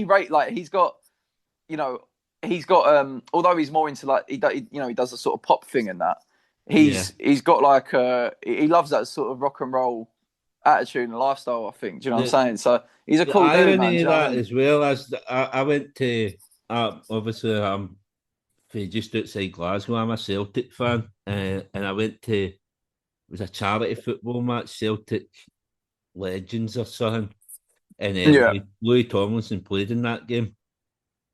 he's got, you know, he's got although he's more into like he does a sort of pop thing and that. Yeah. He's got like he loves that sort of rock and roll attitude and lifestyle, I think. Do you know what I'm saying? So he's a The cool dude, man. irony Do you of know what I that mean? as well as I went to obviously I'm just outside Glasgow. I'm a Celtic fan, and I went to it was a charity football match, Celtic Legends or something, and Yeah. Louis Tomlinson played in that game,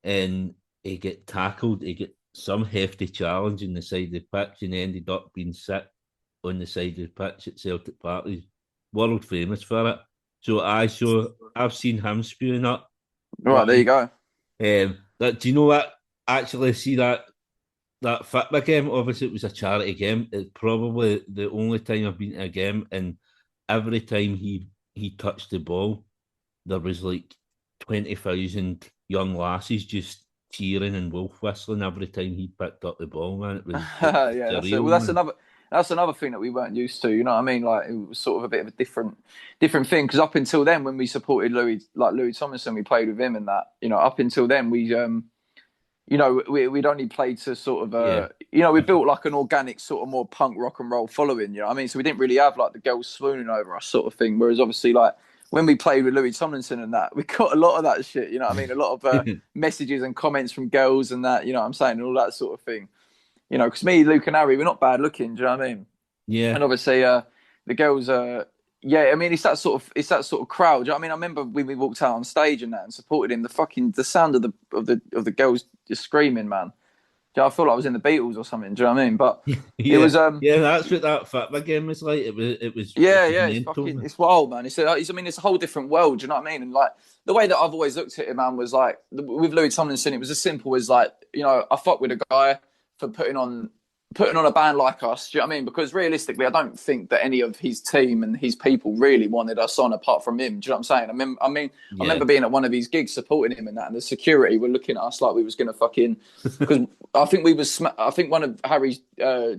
and he get tackled. He get some hefty challenge in the side of the pitch, and he ended up being sick on the side of the pitch at Celtic Park. He's world famous for it. So I've seen him spewing up. Right, there you go. Do you know what? Actually, see that football game. Obviously, it was a charity game. It's probably the only time I've been to a game, and every time he touched the ball, there was like 20,000 young lasses just cheering and wolf whistling every time he picked up the ball. Man, it was Yeah, that's it. surreal, Well, man. that's another thing that we weren't used to. You know what I mean? Like it was sort of a bit of a different thing because up until then, when we supported Louis Tomlinson, we played with him and that. You know, up until then, we'd only played to sort of we built like an organic sort of more punk rock and roll following. You know what I mean? So we didn't really have like the girls swooning over us sort of thing. Whereas obviously like when we played with Louis Tomlinson and that, we got a lot of that shit. You know what I mean? A lot of messages and comments from girls and that. You know what I'm saying? And all that sort of thing. You know, because me, Luke, and Harry, we're not bad looking. Do you know what I mean? Yeah. And obviously, the girls, I mean, it's that sort of crowd. Do you know what I mean? I remember when we walked out on stage and that and supported him. The sound of the girls just screaming, man. Do you know, I felt like I was in the Beatles or something. Do you know what I mean? But it was that's what that football game was like. It was it was mental. it's wild, man. It's a whole different world. Do you know what I mean? And like the way that I've always looked at it, man, was like with Louis Tomlinson, it was as simple as like I fuck with a guy for putting on a band like us. Do you know what I mean? Because realistically, I don't think that any of his team and his people really wanted us on apart from him. Do you know what I'm saying? I remember being at one of his gigs supporting him and that, and the security were looking at us like we was going to fucking. Because I think one of Harry's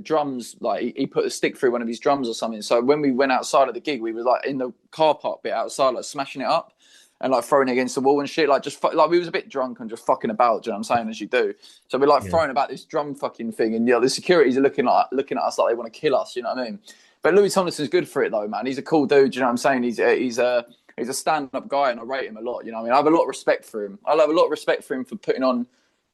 drums, like he put a stick through one of his drums or something. So when we went outside of the gig, we were like in the car park bit outside, like smashing it up. And like throwing it against the wall and shit, like we was a bit drunk and just fucking about. Do you know what I'm saying? As you do, so we're like throwing about this drum fucking thing, and the securities are looking at us like they want to kill us. You know what I mean? But Louis Tomlinson's good for it though, man. He's a cool dude. Do you know what I'm saying? He's a stand-up guy, and I rate him a lot. You know what I mean? I have a lot of respect for him. I have a lot of respect for him for putting on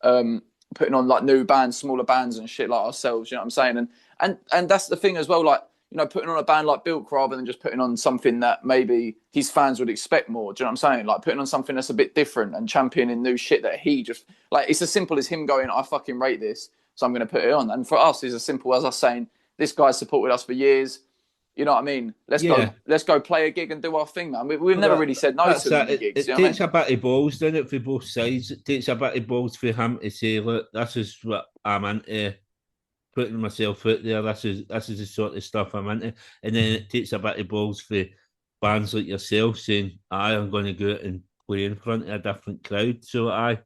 like new bands, smaller bands and shit like ourselves. You know what I'm saying? And that's the thing as well, like. Putting on a band like Bilk rather than just putting on something that maybe his fans would expect more. Do you know what I'm saying? Like putting on something that's a bit different and championing new shit that he just like. It's as simple as him going, "I fucking rate this, so I'm going to put it on." And for us, it's as simple as us saying, "This guy's supported us for years." You know what I mean? Let's go play a gig and do our thing, man. We've never really said no to the gigs. It takes a bit of balls, doesn't it, for both sides? It takes a bit of balls for him to say, "Look, this is what I'm into." Putting myself out there, this is the sort of stuff I'm into, and then it takes a bit of balls for bands like yourself saying, I'm going to go out and play in front of a different crowd." So man.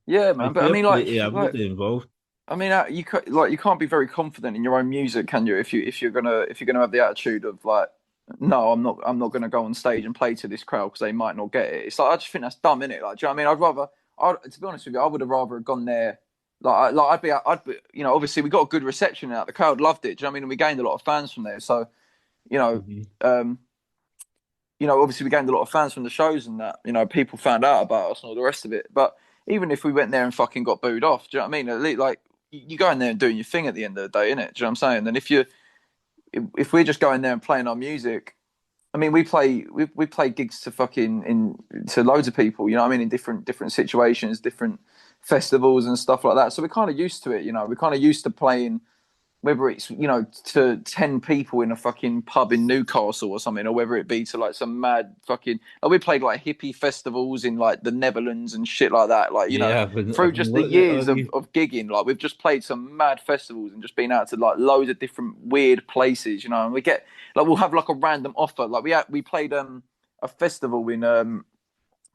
But I mean, like everybody involved. I mean, you can't be very confident in your own music, can you? If you're gonna have the attitude of like, no, I'm not gonna go on stage and play to this crowd because they might not get it. It's like I just think that's dumb, innit? Like, do you know what I mean? To be honest with you, I would have rather gone there. I'd be, obviously we got a good reception out. The crowd loved it. Do you know what I mean? And we gained a lot of fans from there. So, obviously we gained a lot of fans from the shows and that. People found out about us and all the rest of it. But even if we went there and fucking got booed off, do you know what I mean? At least, like you go in there and doing your thing at the end of the day, innit? Do you know what I'm saying? And if we're just going there and playing our music, I mean, we play gigs to to loads of people. You know what I mean? In different situations, different festivals and stuff like that. So we're kind of used to it, we're kind of used to playing, whether it's, to 10 people in a fucking pub in Newcastle or something, or whether it be to like some mad fucking, we played like hippie festivals in like the Netherlands and shit like that. Like, through just the years of gigging, like we've just played some mad festivals and just been out to like loads of different weird places, and we get like, we'll have like a random offer. Like we played a festival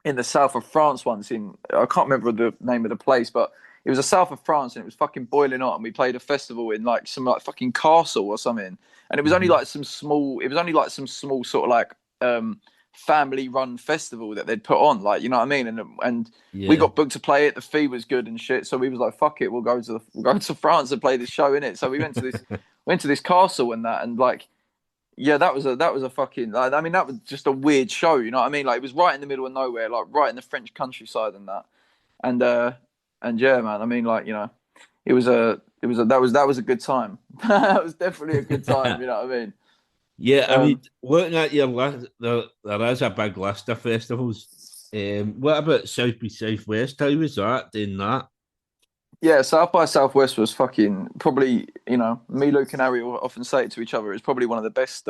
in the south of France once I can't remember the name of the place, but it was the south of France and it was fucking boiling hot, and we played a festival in like some like fucking castle or something, and it was only like some small sort of like family-run festival that they'd put on, like, you know what I mean? And we Yeah. got booked to play it. The fee was good and shit, so we was like, fuck it, we'll go to France and play this show in it. So we went to this castle and that, and like, yeah, that was a fucking, like, I mean, that was just a weird show, you know what I mean? Like, it was right in the middle of nowhere, like right in the French countryside and that, and yeah, man, I mean, like, you know, that was a good time. That was definitely a good time, you know what I mean? Yeah, I mean, looking at your list, there is a big list of festivals. What about South by Southwest? How was that doing that? Yeah, South by Southwest was fucking probably, you know, me, Luke, and Harry often say it to each other. It's probably one of the best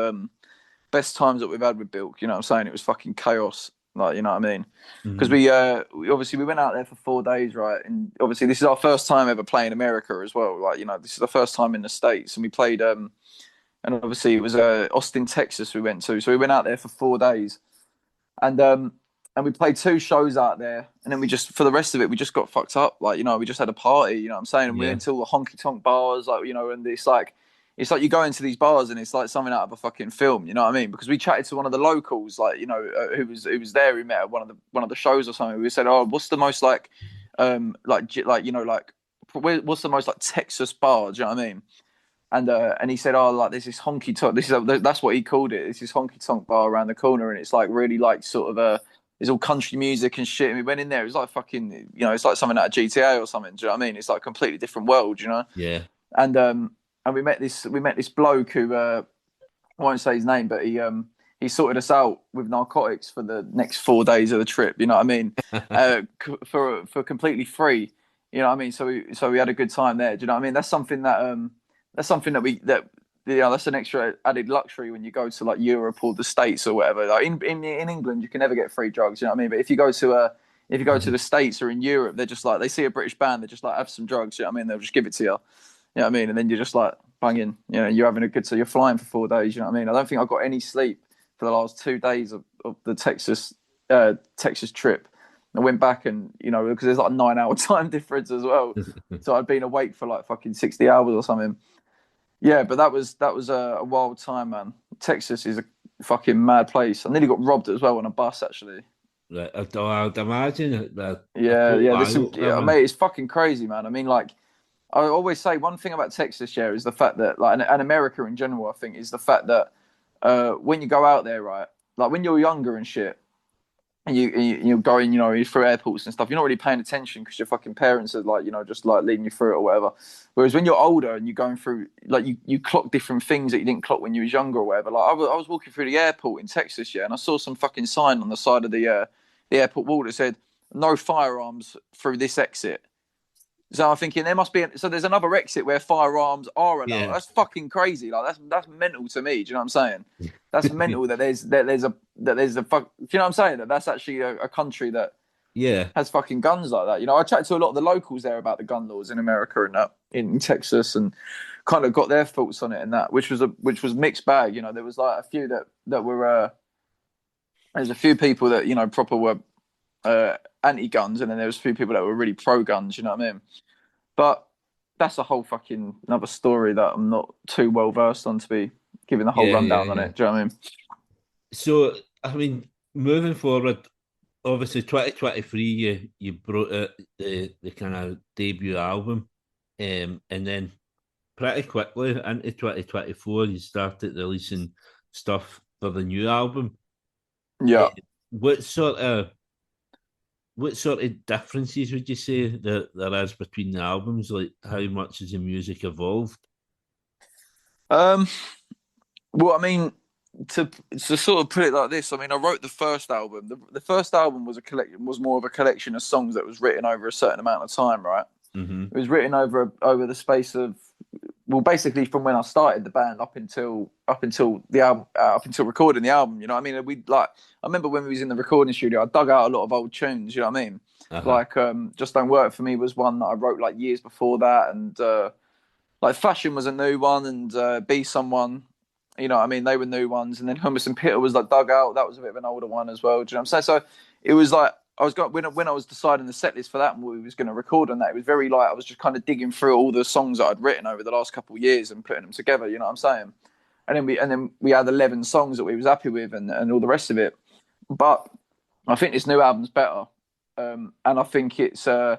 times that we've had with Bilk. You know what I'm saying? It was fucking chaos. Like, you know what I mean? Because we obviously we went out there for 4 days, right? And obviously this is our first time ever playing America as well. Like, you know, this is the first time in the States, and we played and obviously it was Austin, Texas we went to. So we went out there for 4 days, and we played 2 shows out there, and then we just, for the rest of it, we just got fucked up. Like, you know, we just had a party, you know what I'm saying? And we went to all the honky tonk bars, like, you know, and it's like you go into these bars and it's like something out of a fucking film, you know what I mean? Because we chatted to one of the locals, like, you know, who was there, who met at one of the shows or something. We said, oh, what's the most like you know, like, what's the most like Texas bar? Do you know what I mean? And he said, oh, like, there's this honky tonk. That's what he called it. It's this honky tonk bar around the corner, and it's like really like sort of there's all country music and shit. And we went in there. It was like fucking, you know, it's like something out of GTA or something. Do you know what I mean? It's like a completely different world, you know. Yeah. And we met this bloke who I won't say his name, but he sorted us out with narcotics for the next 4 days of the trip. You know what I mean? For completely free. You know what I mean? So we had a good time there. Do you know what I mean? That's something that you know, that's an extra added luxury when you go to like Europe or the States or whatever. Like in England, you can never get free drugs. You know what I mean? But if you go to the States or in Europe, they're just like, they see a British band, they're just like, have some drugs. You know what I mean? They'll just give it to you. You know what I mean? And then you're just like banging. You know, you're having a good. So you're flying for 4 days. You know what I mean? I don't think I got any sleep for the last 2 days of the Texas trip. I went back and, you know, because there's like a 9-hour time difference as well. So I'd been awake for like fucking 60 hours or something. Yeah, but that was a wild time, man. Texas is a fucking mad place. I nearly got robbed as well on a bus, actually. Right, I'd imagine that. Yeah, mate, it's fucking crazy, man. I mean, like, I always say one thing about Texas, yeah, is the fact that, like, and America in general, I think, is the fact that when you go out there, right, like when you're younger and shit, and you're going, you know, through airports and stuff, you're not really paying attention because your fucking parents are like, you know, just like leading you through it or whatever. Whereas when you're older and you're going through, like, you clock different things that you didn't clock when you was younger or whatever. Like I was walking through the airport in Texas, yeah, and I saw some fucking sign on the side of the airport wall that said no firearms through this exit. So I'm thinking there must be. So there's another exit where firearms are allowed. Yeah. That's fucking crazy. Like that's mental to me. Do you know what I'm saying? That's mental that there's a fuck. Do you know what I'm saying? That's actually a country that has fucking guns like that. You know, I chatted to a lot of the locals there about the gun laws in America and that in Texas, and kind of got their thoughts on it and that, which was mixed bag. You know, there was like a few that were. There's a few people that, you know, proper were anti-guns, and then there was a few people that were really pro-guns. You know what I mean? But that's a whole fucking another story that I'm not too well versed on to be giving the whole rundown on it. Do you know what I mean? So, I mean, moving forward, obviously 2023, you brought out the kind of debut album, and then pretty quickly into 2024, you started releasing stuff for the new album. Yeah. What sort of differences would you say that there is between the albums? Like, how much has the music evolved? Well, I mean, to sort of put it like this, I mean, I wrote the first album. The first album was more of a collection of songs that was written over a certain amount of time, right? Mm-hmm. It was written over the space of, well, basically from when I started the band up until the album, up until recording the album. You know what I mean? I remember when we was in the recording studio, I dug out a lot of old tunes. You know what I mean? Uh-huh. Like Just Don't Work For Me was one that I wrote like years before that, and like Fashion was a new one, and Be Someone. You know what I mean? They were new ones, and then Hummus and Pitter was like dug out. That was a bit of an older one as well. Do you know what I'm saying? So it was like, when I was deciding the set list for that and we was going to record on that, it was very like I was just kind of digging through all the songs that I'd written over the last couple of years and putting them together. You know what I'm saying? And then we had 11 songs that we was happy with, and all the rest of it. But I think this new album's better, and I think it's. I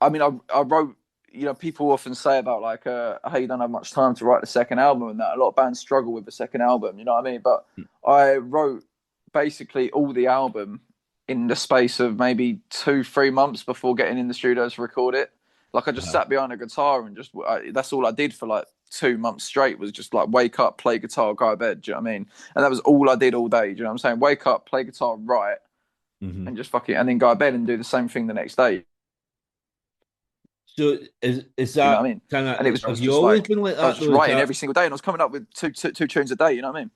mean, I wrote. You know, people often say about like, "Hey, you don't have much time to write the second album," and that a lot of bands struggle with the second album. You know what I mean? But I wrote basically all the album in the space of maybe 2-3 months before getting in the studio to record it. Like I just sat behind a guitar and just that's all I did for like 2 months straight was just like wake up, play guitar, go to bed. Do you know what I mean? And that was all I did all day. Do you know what I'm saying? Wake up, play guitar, write, Mm-hmm. and just fucking and then go to bed and do the same thing the next day. So is You know that what I mean? kind And it was have you just always like been like I was that just though? Is writing that every single day, and I was coming up with two tunes a day. You know what I mean?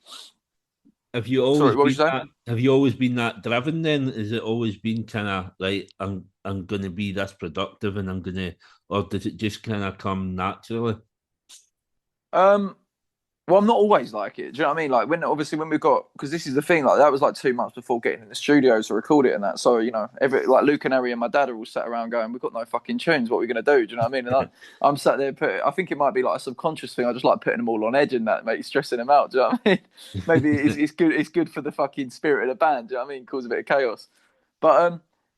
have you Sorry, always what was been you saying? that? Have you always been that driven? Then is it always been kind of like I'm going to be this productive and I'm going to, or does it just kind of come naturally? Um, Well, I'm not always like it. Do you know what I mean? Like when we got because this is the thing. Like that was like 2 months before getting in the studio to record it and that. So you know, every like Luke and Harry and my dad are all sat around going, "We've got no fucking tunes. What are we gonna do?" Do you know what I mean? And I'm sat there. I think it might be like a subconscious thing. I just like putting them all on edge and that, mate, stressing them out. Do you know what I mean? Maybe it's good. It's good for the fucking spirit of the band. Do you know what I mean? Cause a bit of chaos.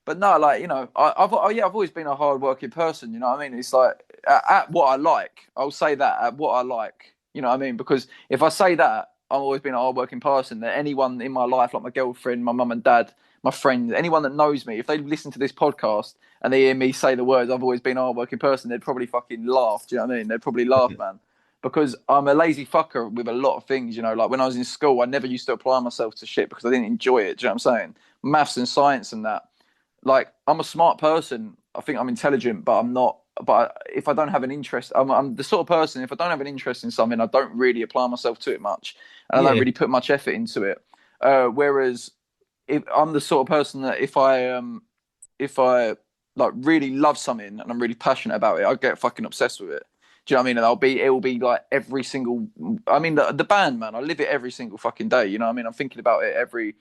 But no, like you know, I've always been a hard working person. You know what I mean? It's like at what I like. I'll say that at what I like. You know what I mean? Because if I say that, I've always been a hard working person. That anyone in my life, like my girlfriend, my mum and dad, my friends, anyone that knows me, if they listen to this podcast and they hear me say the words, I've always been a hard working person, they'd probably fucking laugh. Do you know what I mean? They'd probably laugh, man. Because I'm a lazy fucker with a lot of things, you know. Like when I was in school, I never used to apply myself to shit because I didn't enjoy it. Do you know what I'm saying? Maths and science and that like I'm a smart person. I think I'm intelligent, but I'm not. But if I don't have an interest, I'm the sort of person. If I don't have an interest in something, I don't really apply myself to it much, and I don't Yeah, really put much effort into it. Whereas if I'm the sort of person that if I like really love something and I'm really passionate about it, I get fucking obsessed with it. Do you know what I mean? And it will be like every single. I mean, the band, man. I live it every single fucking day. You know what I mean? I'm thinking about it every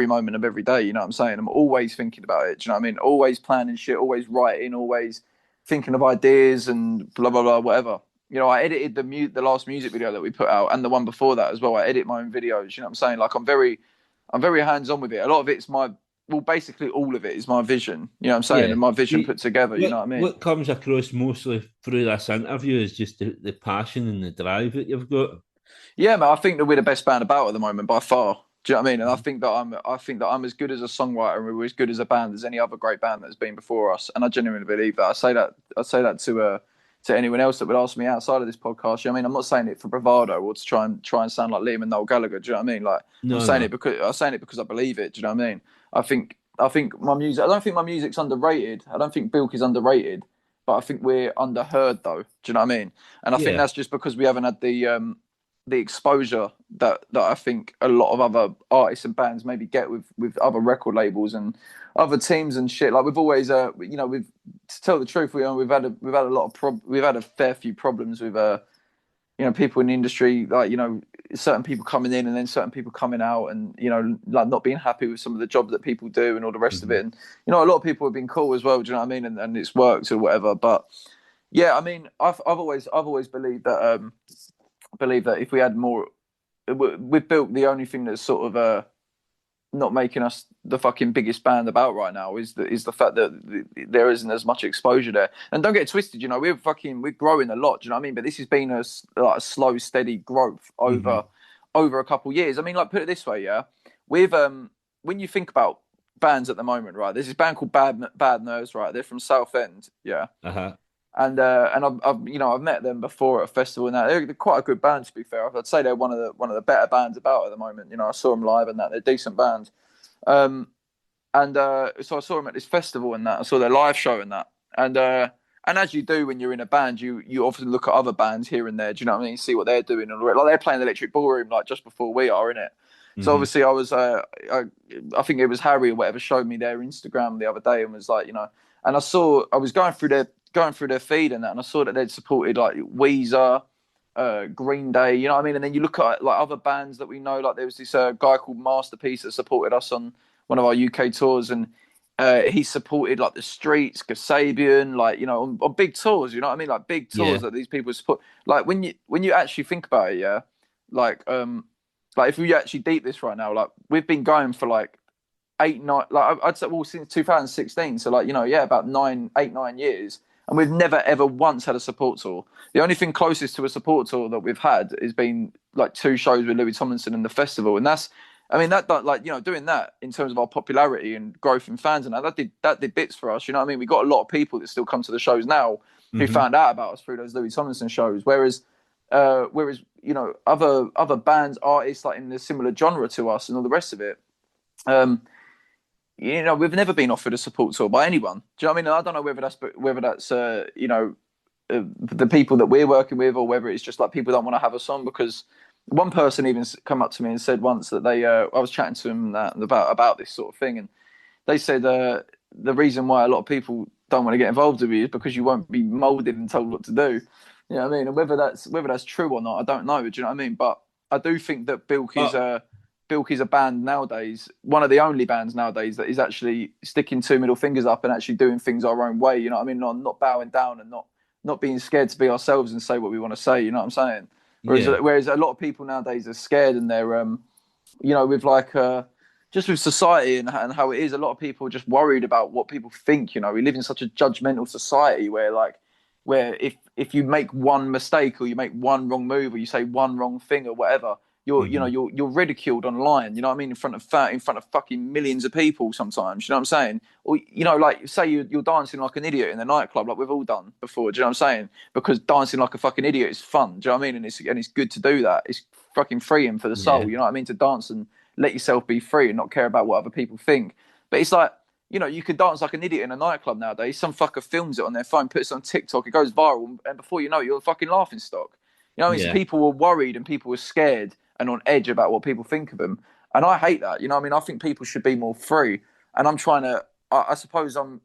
moment of every day. You know what I'm saying? I'm always thinking about it. Do you know what I mean? Always planning shit. Always writing. Always thinking of ideas and blah blah blah whatever. You know, I edited the last music video that we put out and the one before that as well. I edit my own videos. You know what I'm saying? Like I'm very hands on with it. A lot of it's my well, basically all of it is my vision. You know what I'm saying? yeah. And my vision See, put together. You know what I mean? what comes across mostly through this interview is just the passion and the drive that you've got. Yeah, man. I think that we're the best band about at the moment by far. Do you know what I mean? And I think that I'm as good as a songwriter and we're as good as a band as any other great band that's been before us. And I genuinely believe that. I say that to anyone else that would ask me outside of this podcast. You know what I mean? I'm not saying it for bravado or to try and sound like Liam and Noel Gallagher. Do you know what I mean? Like No, no. I'm saying it because I believe it. Do you know what I mean? I think my music. I don't think my music's underrated. I don't think Bilk is underrated, but I think we're underheard though. Do you know what I mean? And I think Yeah, that's just because we haven't had the exposure that I think a lot of other artists and bands maybe get with other record labels and other teams and shit. Like we've always, you know, we've to tell the truth, we've had a lot of we've had a fair few problems with you know, people in the industry, like you know, certain people coming in and then certain people coming out, and you know, like not being happy with some of the jobs that people do and all the rest of mhm. it. And you know, a lot of people have been cool as well. Do you know what I mean? And it's worked or whatever. But yeah, I mean, I've always believe that if we had more, we've built the only thing that's sort of not making us the fucking biggest band about right now is the fact that there isn't as much exposure there. And don't get it twisted, you know, we're growing a lot. Do you know what I mean? But this has been like a slow, steady growth over a couple of years. I mean, like put it this way, yeah, with when you think about bands at the moment, right? There's this band called Bad Nerves, right? They're from Southend, yeah, Uh-huh. and I've you know I've met them before at a festival and that they're quite a good band to be fair. I'd say they're one of the better bands about at the moment. You know, I saw them live and that they're a decent band. Um, and so I saw them at this festival and that I saw their live show and that and as you do when you're in a band, you often look at other bands here and there. Do you know what I mean? See what they're doing and like they're playing the Electric Ballroom like just before we are in it. So Hmm. obviously I think it was Harry or whatever showed me their Instagram the other day and was like, you know, and I was going through their feed and that, and I saw that they'd supported like Weezer, Green Day, you know what I mean? And then you look at like other bands that we know, like there was this guy called Masterpiece that supported us on one of our UK tours, and he supported like the Streets, Kasabian, like you know, on big tours, you know what I mean? Like big Yeah. tours that these people support. Like when you actually think about it, yeah, like like if we actually deep this right now, like we've been going for like 8, 9, like I'd say, well, since 2016. So like, you know, yeah, about 9 years. And we've never ever once had a support tour. The only thing closest to a support tour that we've had has been like 2 shows with Louis Tomlinson and the festival. And that's, I mean, that like, you know, doing that in terms of our popularity and growth in fans and that did bits for us. You know what I mean? We got a lot of people that still come to the shows now who found out about us through those Louis Tomlinson shows. Whereas you know, other bands, artists like in the similar genre to us and all the rest of it, you know, we've never been offered a support tour by anyone. Do you know what I mean? I don't know whether that's you know, the people that we're working with, or whether it's just like people don't want to have us on. Because one person even come up to me and said once that I was chatting to them about this sort of thing, and they said the reason why a lot of people don't want to get involved with you is because you won't be molded and told what to do. You know what I mean? And whether that's true or not, I don't know. Do you know what I mean? But I do think that Bilk is a band nowadays, one of the only bands nowadays that is actually sticking 2 middle fingers up and actually doing things our own way. You know what I mean? Not bowing down and not being scared to be ourselves and say what we want to say. You know what I'm saying? Whereas a lot of people nowadays are scared, and they're you know, with like just with society and how it is, a lot of people are just worried about what people think. You know, we live in such a judgmental society where if you make one mistake or you make one wrong move or you say one wrong thing or whatever, you're ridiculed online. You know what I mean? In front of fucking millions of people sometimes. You know what I'm saying? Or, you know, like say you're dancing like an idiot in the nightclub, like we've all done before. Do you know what I'm saying? Because dancing like a fucking idiot is fun. Do you know what I mean? And it's good to do that. It's fucking freeing for the soul. You know what I mean? To dance and let yourself be free and not care about what other people think. But it's like, you know, you could dance like an idiot in a nightclub nowadays. Some fucker films it on their phone, puts it on TikTok, it goes viral, and before you know it, you're a fucking laughing stock. You know what I mean? So people were worried and people were scared and on edge about what people think of them. And I hate that. You know what I mean? I think people should be more free. And I'm trying to, I suppose you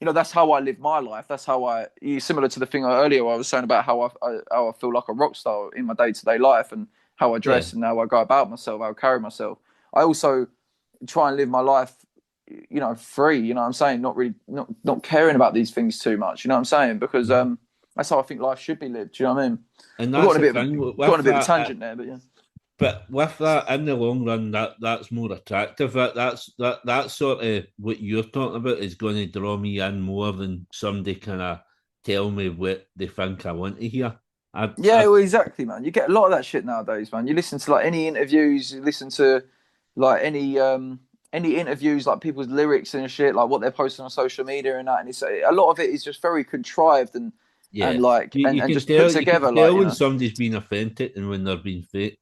know, that's how I live my life. That's how similar to the thing earlier I was saying about how I feel like a rock star in my day-to-day life and how I dress and how I go about myself, how I carry myself. I also try and live my life, you know, free. You know what I'm saying? Not caring about these things too much. You know what I'm saying? Because that's how I think life should be lived. Do you know what I mean? And that's got on a bit of a tangent there, but yeah. But with that, in the long run, that's more attractive. That's sort of what you're talking about is going to draw me in more than somebody kind of tell me what they think I want to hear. Well, exactly, man. You get a lot of that shit nowadays, man. You listen to like any interviews, you listen to like any interviews, like people's lyrics and shit, like what they're posting on social media and that, and it's a lot of it is just very contrived and like you and just tell, put together. You can tell like when somebody's being authentic and when they're being fake.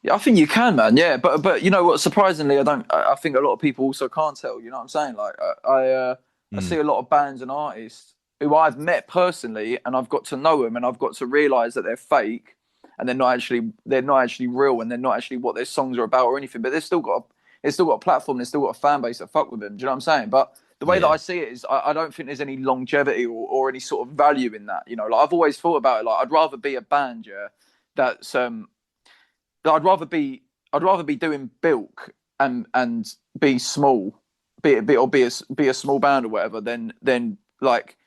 Yeah, I think you can, man. Yeah, but you know what? Surprisingly, I think a lot of people also can't tell. You know what I'm saying? Like I see a lot of bands and artists who I've met personally, and I've got to know them, and I've got to realise that they're fake, and they're not actually real, and they're not actually what their songs are about or anything. But they've still got a platform, they've still got a fan base that fuck with them. Do you know what I'm saying? But the way that I see it is, I don't think there's any longevity or any sort of value in that. You know, like I've always thought about it. Like I'd rather be a band, that's I'd rather be doing Bilk and be small, be a small band or whatever, than like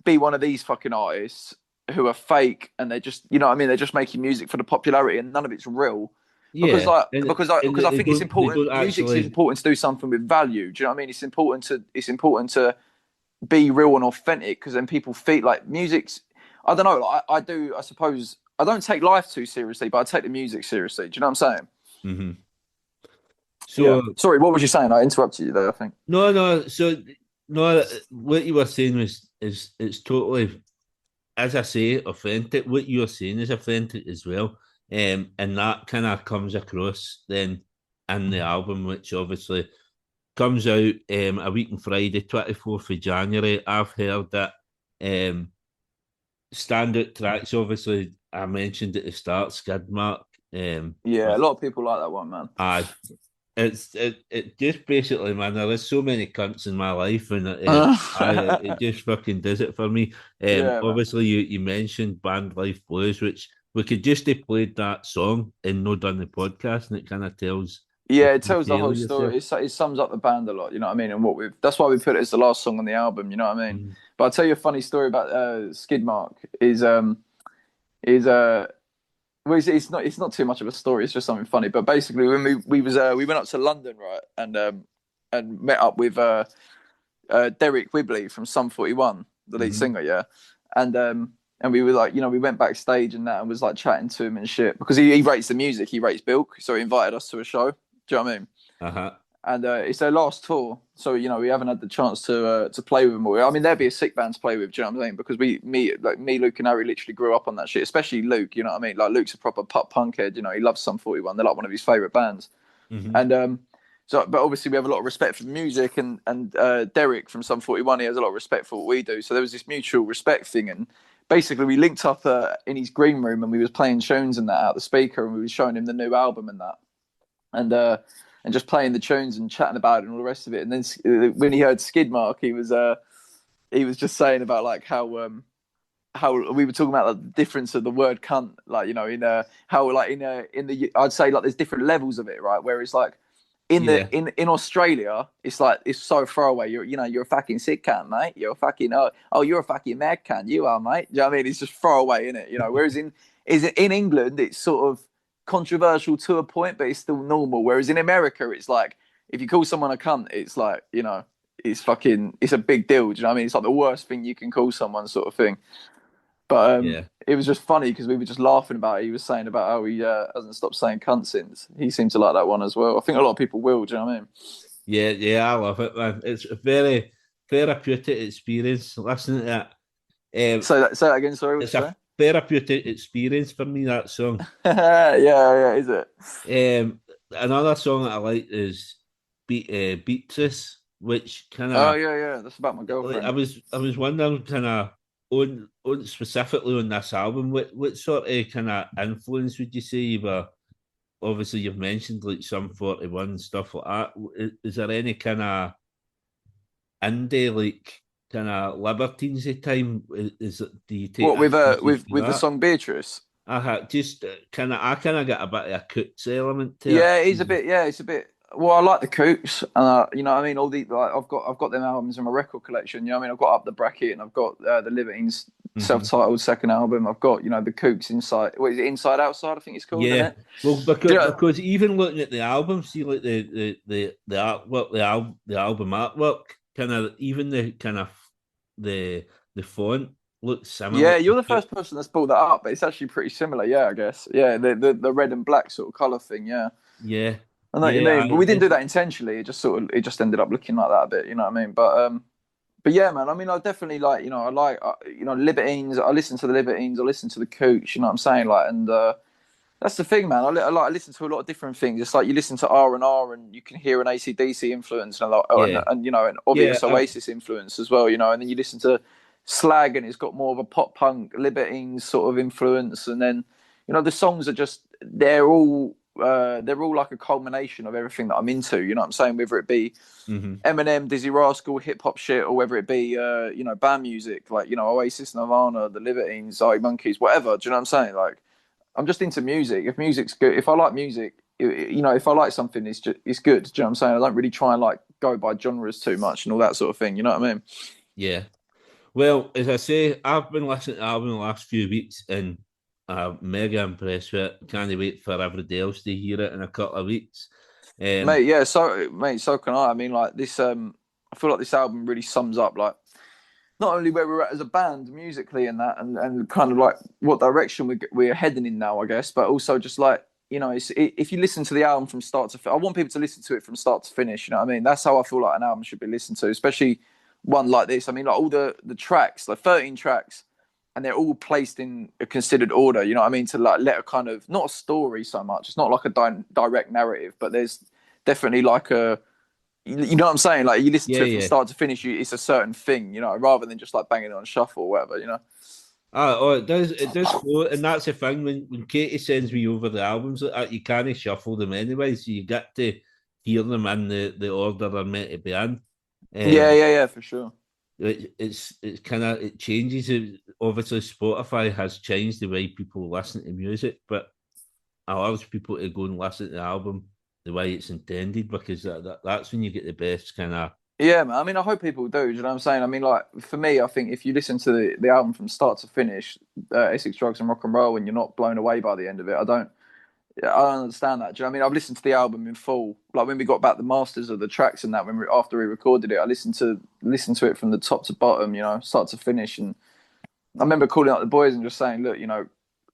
be one of these fucking artists who are fake and they're just, you know what I mean, they're just making music for the popularity and none of it's real. Because I think it's important. Music's important to do something with value. Do you know what I mean? It's important to be real and authentic because then people feel like music's. I don't know. Like I suppose I don't take life too seriously, but I take the music seriously. Do you know what I'm saying? Mm-hmm. So sorry, what was you saying? I interrupted you there, I think. No. So no, what you were saying is it's totally, as I say, authentic. What you're saying is authentic as well. And that kind of comes across then in the album, which obviously comes out a week on Friday, 24th of January. I've heard that standout tracks, obviously, I mentioned at the start, Skid Mark. A lot of people like that one, man. It just basically, man, there is so many cunts in my life, and it just fucking does it for me. Obviously, you mentioned Band Life Blues, which we could just have played that song and not done the podcast, and it kind of tells. Yeah, it tells the whole story. It sums up the band a lot, you know what I mean? And that's why we put it as the last song on the album, you know what I mean? Mm. But I'll tell you a funny story about Skid Mark it's not too much of a story. It's just something funny. But basically, when we went up to London, right, and and met up with Derek Wibley from Sum 41, the lead singer, yeah. And we were like, we went backstage and that and was like chatting to him and shit because he rates the music, he rates Bilk, so he invited us to a show. Do you know what I mean? Uh-huh. And it's their last tour, so we haven't had the chance to play with them all. I mean, they'd be a sick band to play with. Do you know what I'm saying? Because me, Luke, and Harry literally grew up on that shit. Especially Luke. You know what I mean? Like Luke's a proper pop punk head. He loves Sum 41. They're like one of his favorite bands. And but obviously we have a lot of respect for the music, and Derek from Sum 41, he has a lot of respect for what we do. So there was this mutual respect thing, and basically we linked up in his green room, and we was playing tunes and that out the speaker, and we was showing him the new album and that, and just playing the tunes and chatting about it and all the rest of it. And then when he heard Skidmark, he was just saying about like how we were talking about like, the difference of the word cunt, like how like in the I'd say like there's different levels of it, right? Whereas like in Australia, it's like it's so throwaway. You're a fucking sick cunt, mate. You're a fucking you're a fucking mad cunt. You are, mate. Do you know what I mean? It's just throwaway, isn't it? Whereas in England, it's sort of controversial to a point, but it's still normal. Whereas in America, it's like if you call someone a cunt, it's like it's a big deal. Do you know what I mean? It's like the worst thing you can call someone, sort of thing. But it was just funny because we were just laughing about it. He was saying about how he hasn't stopped saying cunt since. He seemed to like that one as well. I think a lot of people will. Do you know what I mean? Yeah, I love it, man. It's a very therapeutic experience listening to that. Say that again. Sorry, it's a therapeutic experience for me, that song. yeah, is it? Another song that I like is Beatrice, which kind of. Oh yeah, that's about my girlfriend. I was wondering kind of on specifically on this album, what sort of kind of influence would you say you were? Obviously, you've mentioned like Sum 41 stuff like that. Is there any kind of indie like kind of libertines at time? Is it? Do you take what with the song Beatrice? Just kind of. I kind of get a bit of a Coots element to it. Yeah, it's a bit. Yeah, it's a bit. Well, I like the Coots, and you know what I mean. All the I've got them albums in my record collection. You know what I mean. I've got Up the Bracket, and I've got the Libertines self-titled second album. I've got the Coots Inside. What is it? Inside Outside, I think it's called. Yeah. Well, because even looking at the album, see like the artwork, the album artwork, kind of even the kind of the font looks similar. Yeah, you're the first person that's brought that up, but it's actually pretty similar. Yeah, I guess. Yeah, the red and black sort of color thing. Yeah. Yeah. I know what you mean, but we didn't do that intentionally. It just ended up looking like that a bit. You know what I mean? But yeah, man. I mean, I definitely like. I like. Libertines. I listen to the Libertines. I listen to the Coots. You know what I'm saying? Like, and that's the thing, man. I listen to a lot of different things. It's like you listen to R&R, and you can hear an AC/DC influence, and an obvious Oasis influence as well. And then you listen to Slag, and it's got more of a pop punk Libertines sort of influence. And then the songs are just they're all like a culmination of everything that I'm into. You know what I'm saying? Whether it be Eminem, Dizzy Rascal, hip hop shit, or whether it be band music like Oasis, Nirvana, the Libertines, Arctic Monkeys, whatever. Do you know what I'm saying? Like, I'm just into music. If music's good, if I like music, if I like something, it's good. Do you know what I'm saying? I don't really try and like go by genres too much and all that sort of thing. You know what I mean? Yeah. Well, as I say, I've been listening to the album the last few weeks, and I'm mega impressed with it. Can't wait for everybody else to hear it in a couple of weeks. Mate, so can I. I mean, like this. I feel like this album really sums up like not only where we're at as a band musically and that, and kind of like what direction we're heading in now, I guess, but also just like if you listen to the album from start to I want people to listen to it from start to finish. You know what I mean? That's how I feel like an album should be listened to, especially one like this. I mean, like all the tracks, like 13 tracks. And they're all placed in a considered order, you know what I mean? To like let a kind of, not a story so much, it's not like a direct narrative, but there's definitely like a, you know what I'm saying? Like you listen to it from start to finish, it's a certain thing, rather than just like banging it on shuffle or whatever, it does flow, and that's the thing, when Katie sends me over the albums like that, you can't shuffle them anyway, so you get to hear them in the order they're meant to be in. Yeah, for sure. It's kind of, it changes. Obviously, Spotify has changed the way people listen to music, but I urge people to go and listen to the album the way it's intended, because that's when you get the best kind of. Yeah, man. I mean, I hope people do. Do you know what I'm saying? I mean, like for me, I think if you listen to the album from start to finish, Essex Drugs and Rock and Roll, and you're not blown away by the end of it, Yeah, I understand that. Do you know what I mean? I've listened to the album in full. Like when we got back the masters of the tracks and that, after we recorded it, I listened to it from the top to bottom, start to finish. And I remember calling up the boys and just saying, look,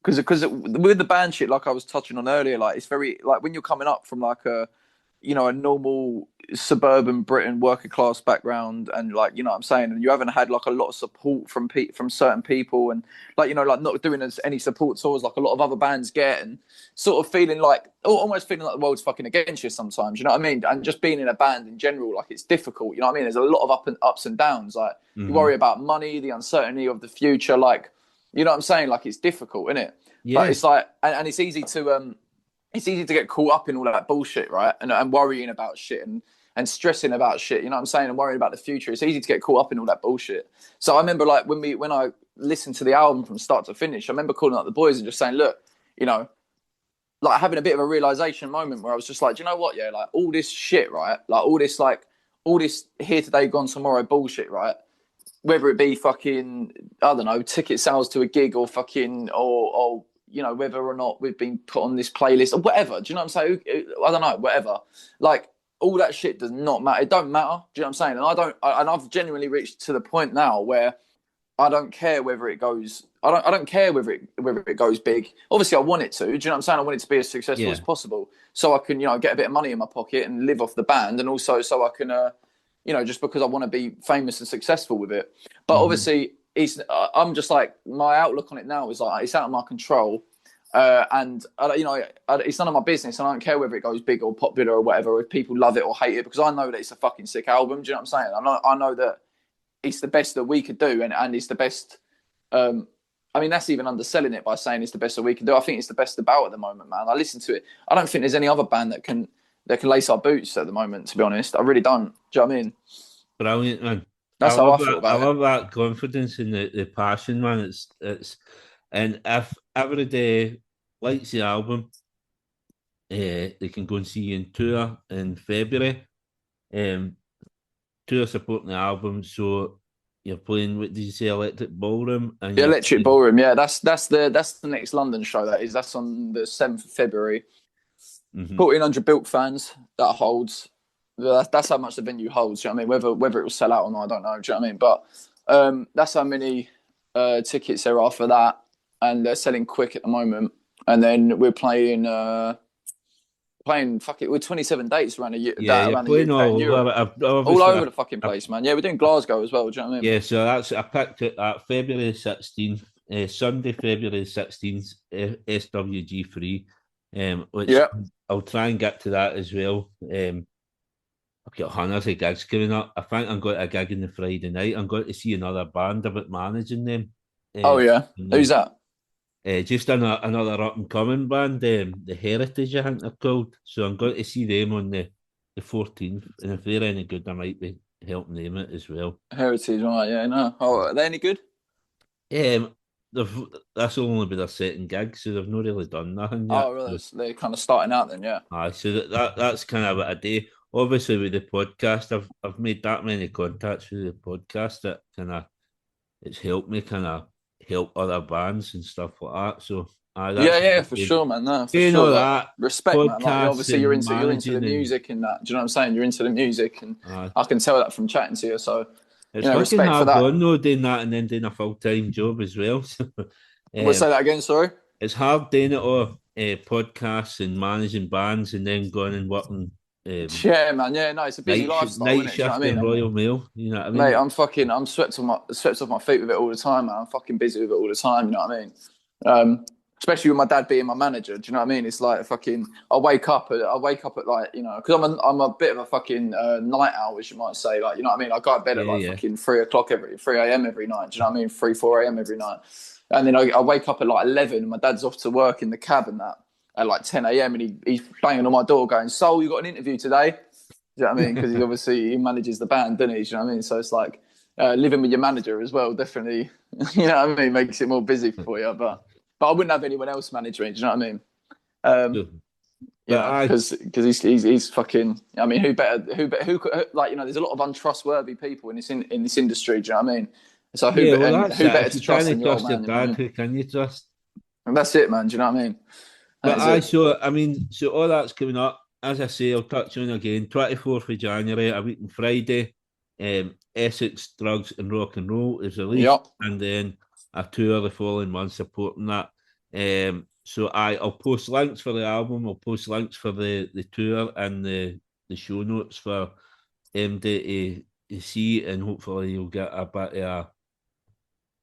because with the band shit, like I was touching on earlier, like it's very like when you're coming up from like a normal suburban Britain worker class background, and like what I'm saying, and you haven't had like a lot of support from certain people, and like like not doing any support tours like a lot of other bands get, and sort of feeling like almost feeling like the world's fucking against you sometimes, you know what I mean? And just being in a band in general, like it's difficult, you know what I mean? There's a lot of ups and downs, like you worry about money, the uncertainty of the future, like you know what I'm saying, like it's difficult, isn't it? Yeah. But it's like, and it's easy to get caught up in all that bullshit, right? And worrying about shit and stressing about shit, you know what I'm saying? And worrying about the future. It's easy to get caught up in all that bullshit. So I remember like when I listened to the album from start to finish, I remember calling up the boys and just saying, look, like having a bit of a realization moment where I was just like, do you know what? Yeah, like all this shit, right? Like all this here today, gone tomorrow bullshit, right? Whether it be fucking, I don't know, ticket sales to a gig or fucking, or whether or not we've been put on this playlist or whatever. Do you know what I'm saying? I don't know, whatever. Like, all that shit does not matter. It don't matter. Do you know what I'm saying? And I've genuinely reached to the point now where I don't care whether it goes. I don't care whether it goes big. Obviously, I want it to. Do you know what I'm saying? I want it to be as successful as possible, so I can get a bit of money in my pocket and live off the band, and also so I can just because I want to be famous and successful with it. But obviously, I'm just like, my outlook on it now is like it's out of my control, and it's none of my business, and I don't care whether it goes big or popular or whatever, if people love it or hate it, because I know that it's a fucking sick album. Do you know what I'm saying? I know that it's the best that we could do, and it's the best. I mean, that's even underselling it by saying it's the best that we can do. I think it's the best about at the moment, man. I listen to it. I don't think there's any other band that can lace our boots at the moment, to be honest. I really don't. Do you know what I mean? Brilliant, man. That's how I feel about it. I love that confidence and the passion, man. And if everybody likes the album, they can go and see you in tour in February. Tour supporting the album, so you're playing, what did you say, Electric Ballroom? And the Electric Ballroom, yeah. That's the next London show. That's on the 7th of February. 1,400 Bilk fans that holds. That's how much the venue holds. Do you know what I mean? Whether it will sell out or not, I don't know. Do you know what I mean? But that's how many tickets there are for that, and they're selling quick at the moment. And then we're playing we're 27 dates around the year. Yeah, you're playing all over the fucking place, man. Yeah, we're doing Glasgow as well. Do you know what I mean? Yeah, so I picked it at February 16th, Sunday, February 16th, SWG3. Which I'll try and get to that as well. I've got hundreds of gigs coming up. I think I'm going to a gig on the Friday night. I'm going to see another band about managing them. Oh yeah, who's that? Just another up and coming band, the Heritage, I think they're called. So I'm going to see them on the 14th, and if they're any good, I might be helping them it as well. Heritage, right? Yeah, no. Oh, are they any good? That's only been their second gig, so they've not really done nothing yet. Oh, really? So they're kind of starting out then, yeah. So that's kind of what I do. Obviously, with the podcast, I've made that many contacts with the podcast that it's helped me help other bands and stuff like that. So for sure, man. No, for sure. That respect, man. Like, obviously, you're into the music and that. Do you know what I'm saying? You're into the music, and I can tell that from chatting to you. So it's fucking hard going though, doing that and then doing a full-time job as well. So, say that again. Sorry. It's hard doing it all, podcasts and managing bands, and then going and working. Yeah, man. Yeah, no, it's a busy lifestyle. Night shift, you know what I mean? Royal Mail. You know what I mean? Mate, I'm swept off my feet with it all the time, man. I'm fucking busy with it all the time. You know what I mean? Especially with my dad being my manager. Do you know what I mean? It's like fucking. I wake up at like, because I'm a bit of a fucking night owl, as you might say. Like, you know what I mean? I go to bed at fucking 3 a.m. every night. Do you know what I mean? 4 a.m. every night. And then I wake up at like 11, and my dad's off to work in the cab and that at like 10 a.m. and he's banging on my door going, "Sol, you got an interview today?" Do you know what I mean? Because he manages the band, doesn't he? Do you know what I mean? So it's like living with your manager as well, definitely. You know what I mean? Makes it more busy for you, but I wouldn't have anyone else manage me. Do you know what I mean? Because he's fucking. I mean, who better? Like, there's a lot of untrustworthy people in this industry. Do you know what I mean? So who better to trust than your old man? Who can you trust? And that's it, man. Do you know what I mean? But That is it. so all that's coming up. As I say, I'll touch on again. 24th of January, a week on Friday. Essex Drugs and Rock and Roll is released, Yep. and then a tour the following month supporting that. So I'll post links for the album. I'll post links for the tour and the show notes for MD to see, and hopefully you'll get a bit of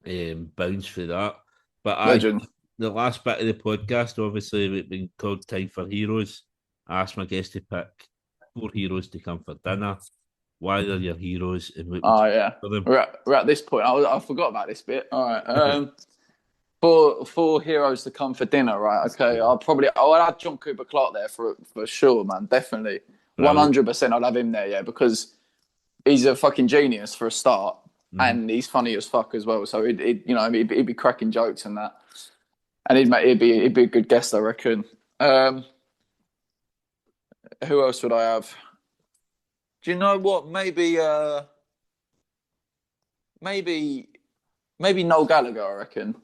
a bounce for that. But Legend. the last bit of the podcast, obviously, we've been called Time for Heroes. I asked my guest to pick 4 heroes to come for dinner. Why they're your heroes and what Oh yeah, for them. we're at this point. I forgot about this bit. All right. Four heroes to come for dinner, right? Okay, I'll add John Cooper Clarke there for sure, man. Definitely, 100%. I'd have him there, yeah, because he's a fucking genius for a start, and he's funny as fuck as well. So he'd be cracking jokes and that, and he'd be a good guest, I reckon. Who else would I have? Do you know what? Maybe Noel Gallagher, I reckon.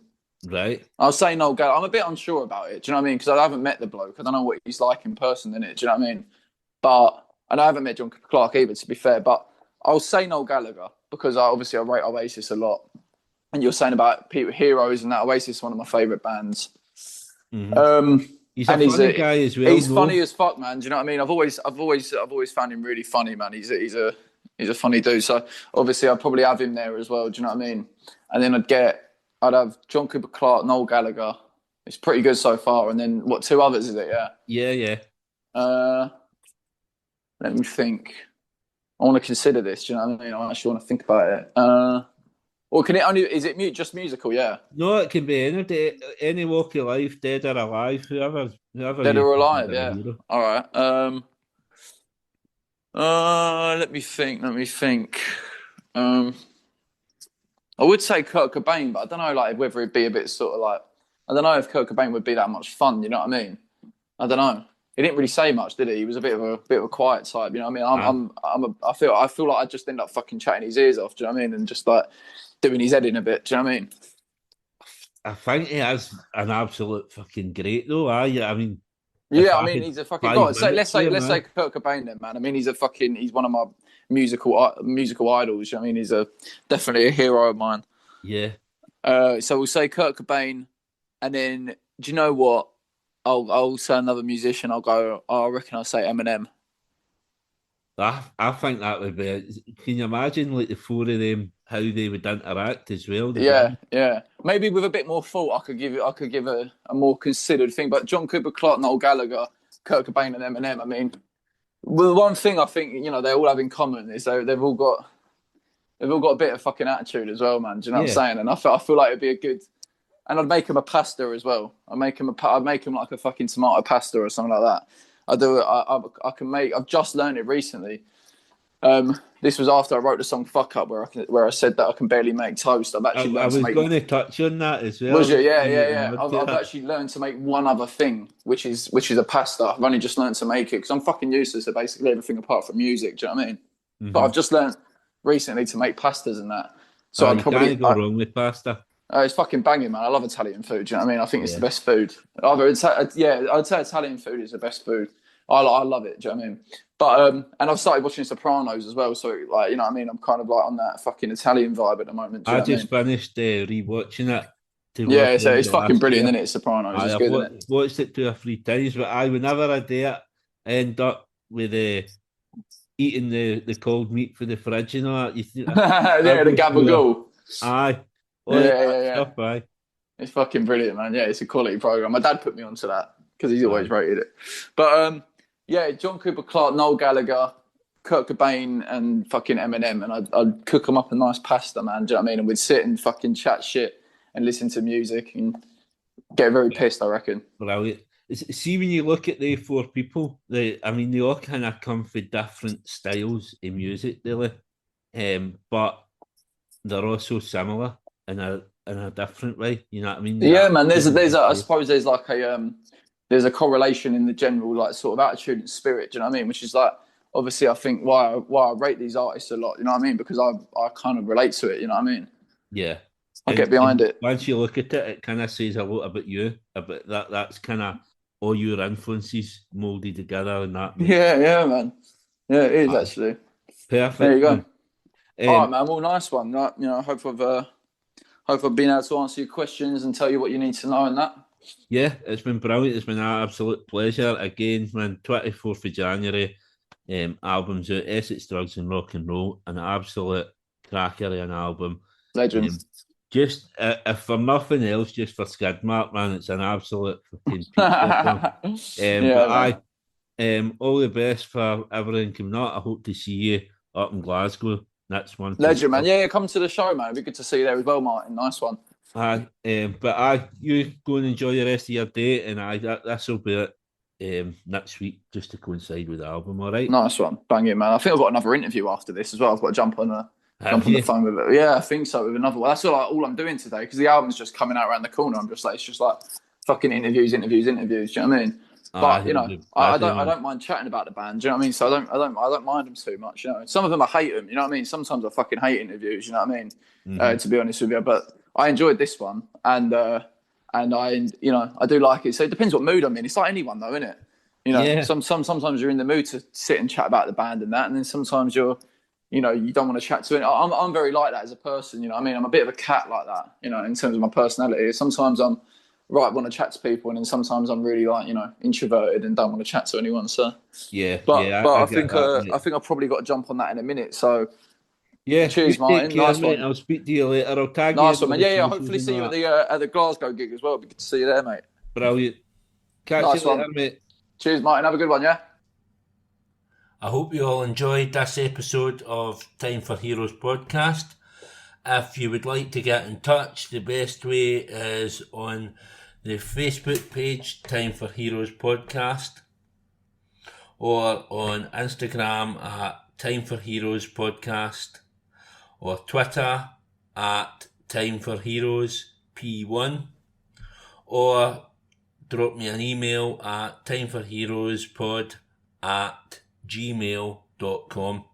Right. I'll say Noel Gallagher. I'm a bit unsure about it. Do you know what I mean? Because I haven't met the bloke. I don't know what he's like in person, innit? Do you know what I mean? And I haven't met John Clark either, to be fair. But I'll say Noel Gallagher because I rate Oasis a lot. And you're saying about people, heroes, and that Oasis is one of my favourite bands. He's a funny guy as well. He's funny as fuck, man. Do you know what I mean? I've always found him really funny, man. He's a funny dude. So obviously I'd probably have him there as well. Do you know what I mean? And then I'd have John Cooper Clarke, Noel Gallagher. It's pretty good so far. And then 2 others is it? Yeah. Yeah. Let me think. I want to consider this. Do you know what I mean? I actually want to think about it. Or can it only? Is it just musical? Yeah. No, it can be any walk of life, dead or alive, whoever. Dead or alive, yeah. All right. Let me think. I would say Kurt Cobain, but I don't know, like whether it'd be a bit sort of like. I don't know if Kurt Cobain would be that much fun. You know what I mean? I don't know. He didn't really say much, did he? He was a bit of a quiet type. You know what I mean? I feel like I just end up fucking chatting his ears off. Do you know what I mean? And just like doing his head in a bit. Do you know what I mean? I think he has an absolute fucking great though. I mean, yeah, I mean he's a fucking god. So let's say Kurt Cobain then, man. I mean he's one of my musical idols. You know what I mean? He's definitely a hero of mine. Yeah. So we'll say Kurt Cobain, and then do you know what? I'll say another musician. I reckon I'll say Eminem. I think that would be. Can you imagine like the 4 of them, how they would interact as well? Yeah. Maybe with a bit more thought, I could give a more considered thing. But John Cooper Clarke, Noel Gallagher, Kurt Cobain, and Eminem. I mean, well, one thing I think they all have in common is they've all got a bit of fucking attitude as well, man. Do you know what I'm saying? And I feel like it'd be a good. And I'd make him a pasta as well. I'd make him like a fucking tomato pasta or something like that. I've just learned it recently. This was after I wrote the song "Fuck Up," where I said that I can barely make toast. I've actually I was going to touch on that as well. Was you? Yeah. I've actually learned to make one other thing, which is a pasta. I've only just learned to make it because I'm fucking useless at basically everything apart from music. Do you know what I mean? Mm-hmm. But I've just learned recently to make pastas and that. So I'd probably can't go wrong with pasta. It's fucking banging, man. I love Italian food. Do you know what I mean? I think it's the best food. I'd say Italian food is the best food. I love it. Do you know what I mean? But and I've started watching Sopranos as well. So like, you know what I mean? I'm kind of like on that fucking Italian vibe at the moment. I just finished rewatching it. Yeah, so it's fucking brilliant, isn't it? Sopranos. It's good, isn't it? Watched it 2 or 3 times, but whenever I do it, I end up with eating the cold meat for the fridge and all that. The gabagool. Aye. Yeah. Aye. It's fucking brilliant, man. Yeah, it's a quality program. My dad put me onto that because he's always rated it. But John Cooper Clarke, Noel Gallagher, Kurt Cobain, and fucking Eminem, and I'd cook them up a nice pasta, man. Do you know what I mean? And we'd sit and fucking chat shit and listen to music and get very pissed, I reckon. Brilliant. See, when you look at the 4 people, they all kind of come from different styles in music, really, but they're all so similar in a different way. You know what I mean? Yeah, man. I suppose there's like there's a correlation in the general like sort of attitude and spirit. Do you know what I mean? Which is like obviously I think why I rate these artists a lot. You know what I mean? Because I kind of relate to it. You know what I mean? Yeah. I get behind it. Once you look at it, it kind of says a lot about you. About that's kind of all your influences moulded together and that. Mate. Yeah, man. Yeah, it is actually. Perfect. There you go. Man. All right, man. Well, nice one. Right, you know, hope I've been able to answer your questions and tell you what you need to know and that. Yeah, it's been brilliant. It's been an absolute pleasure. Again, man, 24th of January, albums out, Essex Drugs and Rock and Roll, an absolute cracker of an album. Legend. Just, if for nothing else, just for Skidmark, man, it's an absolute fucking piece. All the best for everything coming out. I hope to see you up in Glasgow next month. Legend, man. Yeah, come to the show, man. It'd be good to see you there as well, Martin. Nice one. You go and enjoy the rest of your day, and this will be it next week, just to coincide with the album. All right. Nice one, bang it, man. I think I've got another interview after this as well. I've got to jump on the phone with it. Yeah, I think so. With another one. That's all I'm doing today because the album's just coming out around the corner. I'm just like, it's just like fucking interviews. Do you know what I mean? But you know, I don't mind chatting about the band. Do you know what I mean? So I don't mind them too much. You know, some of them I hate them. You know what I mean? Sometimes I fucking hate interviews. You know what I mean? To be honest with you, but I enjoyed this one, and I do like it. So it depends what mood I'm in. It's like anyone though, isn't it? You know, sometimes you're in the mood to sit and chat about the band and that, and then sometimes you don't want to chat to it. I'm very like that as a person. You know what I mean? I'm a bit of a cat like that. You know, in terms of my personality. Sometimes I'm want to chat to people, and then sometimes I'm really like, you know, introverted and don't want to chat to anyone. So I think I've probably got to jump on that in a minute. So yeah, cheers, Martin. Care, nice one. I'll speak to you later. I'll tag nice you. Nice one, man. Yeah. Hopefully see you at the Glasgow gig as well. It'd be good to see you there, mate. Brilliant. Catch you later, mate. Cheers, Martin. Have a good one, yeah. I hope you all enjoyed this episode of Time for Heroes podcast. If you would like to get in touch, the best way is on the Facebook page, Time for Heroes Podcast, or on Instagram at Time for Heroes Podcast, or Twitter at Time for Heroes P1, or drop me an email at timeforheroespod@gmail.com.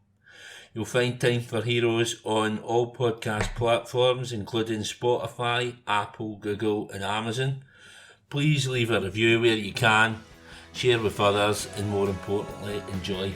You'll find Time for Heroes on all podcast platforms, including Spotify, Apple, Google and Amazon. Please leave a review where you can, share with others, and more importantly, enjoy.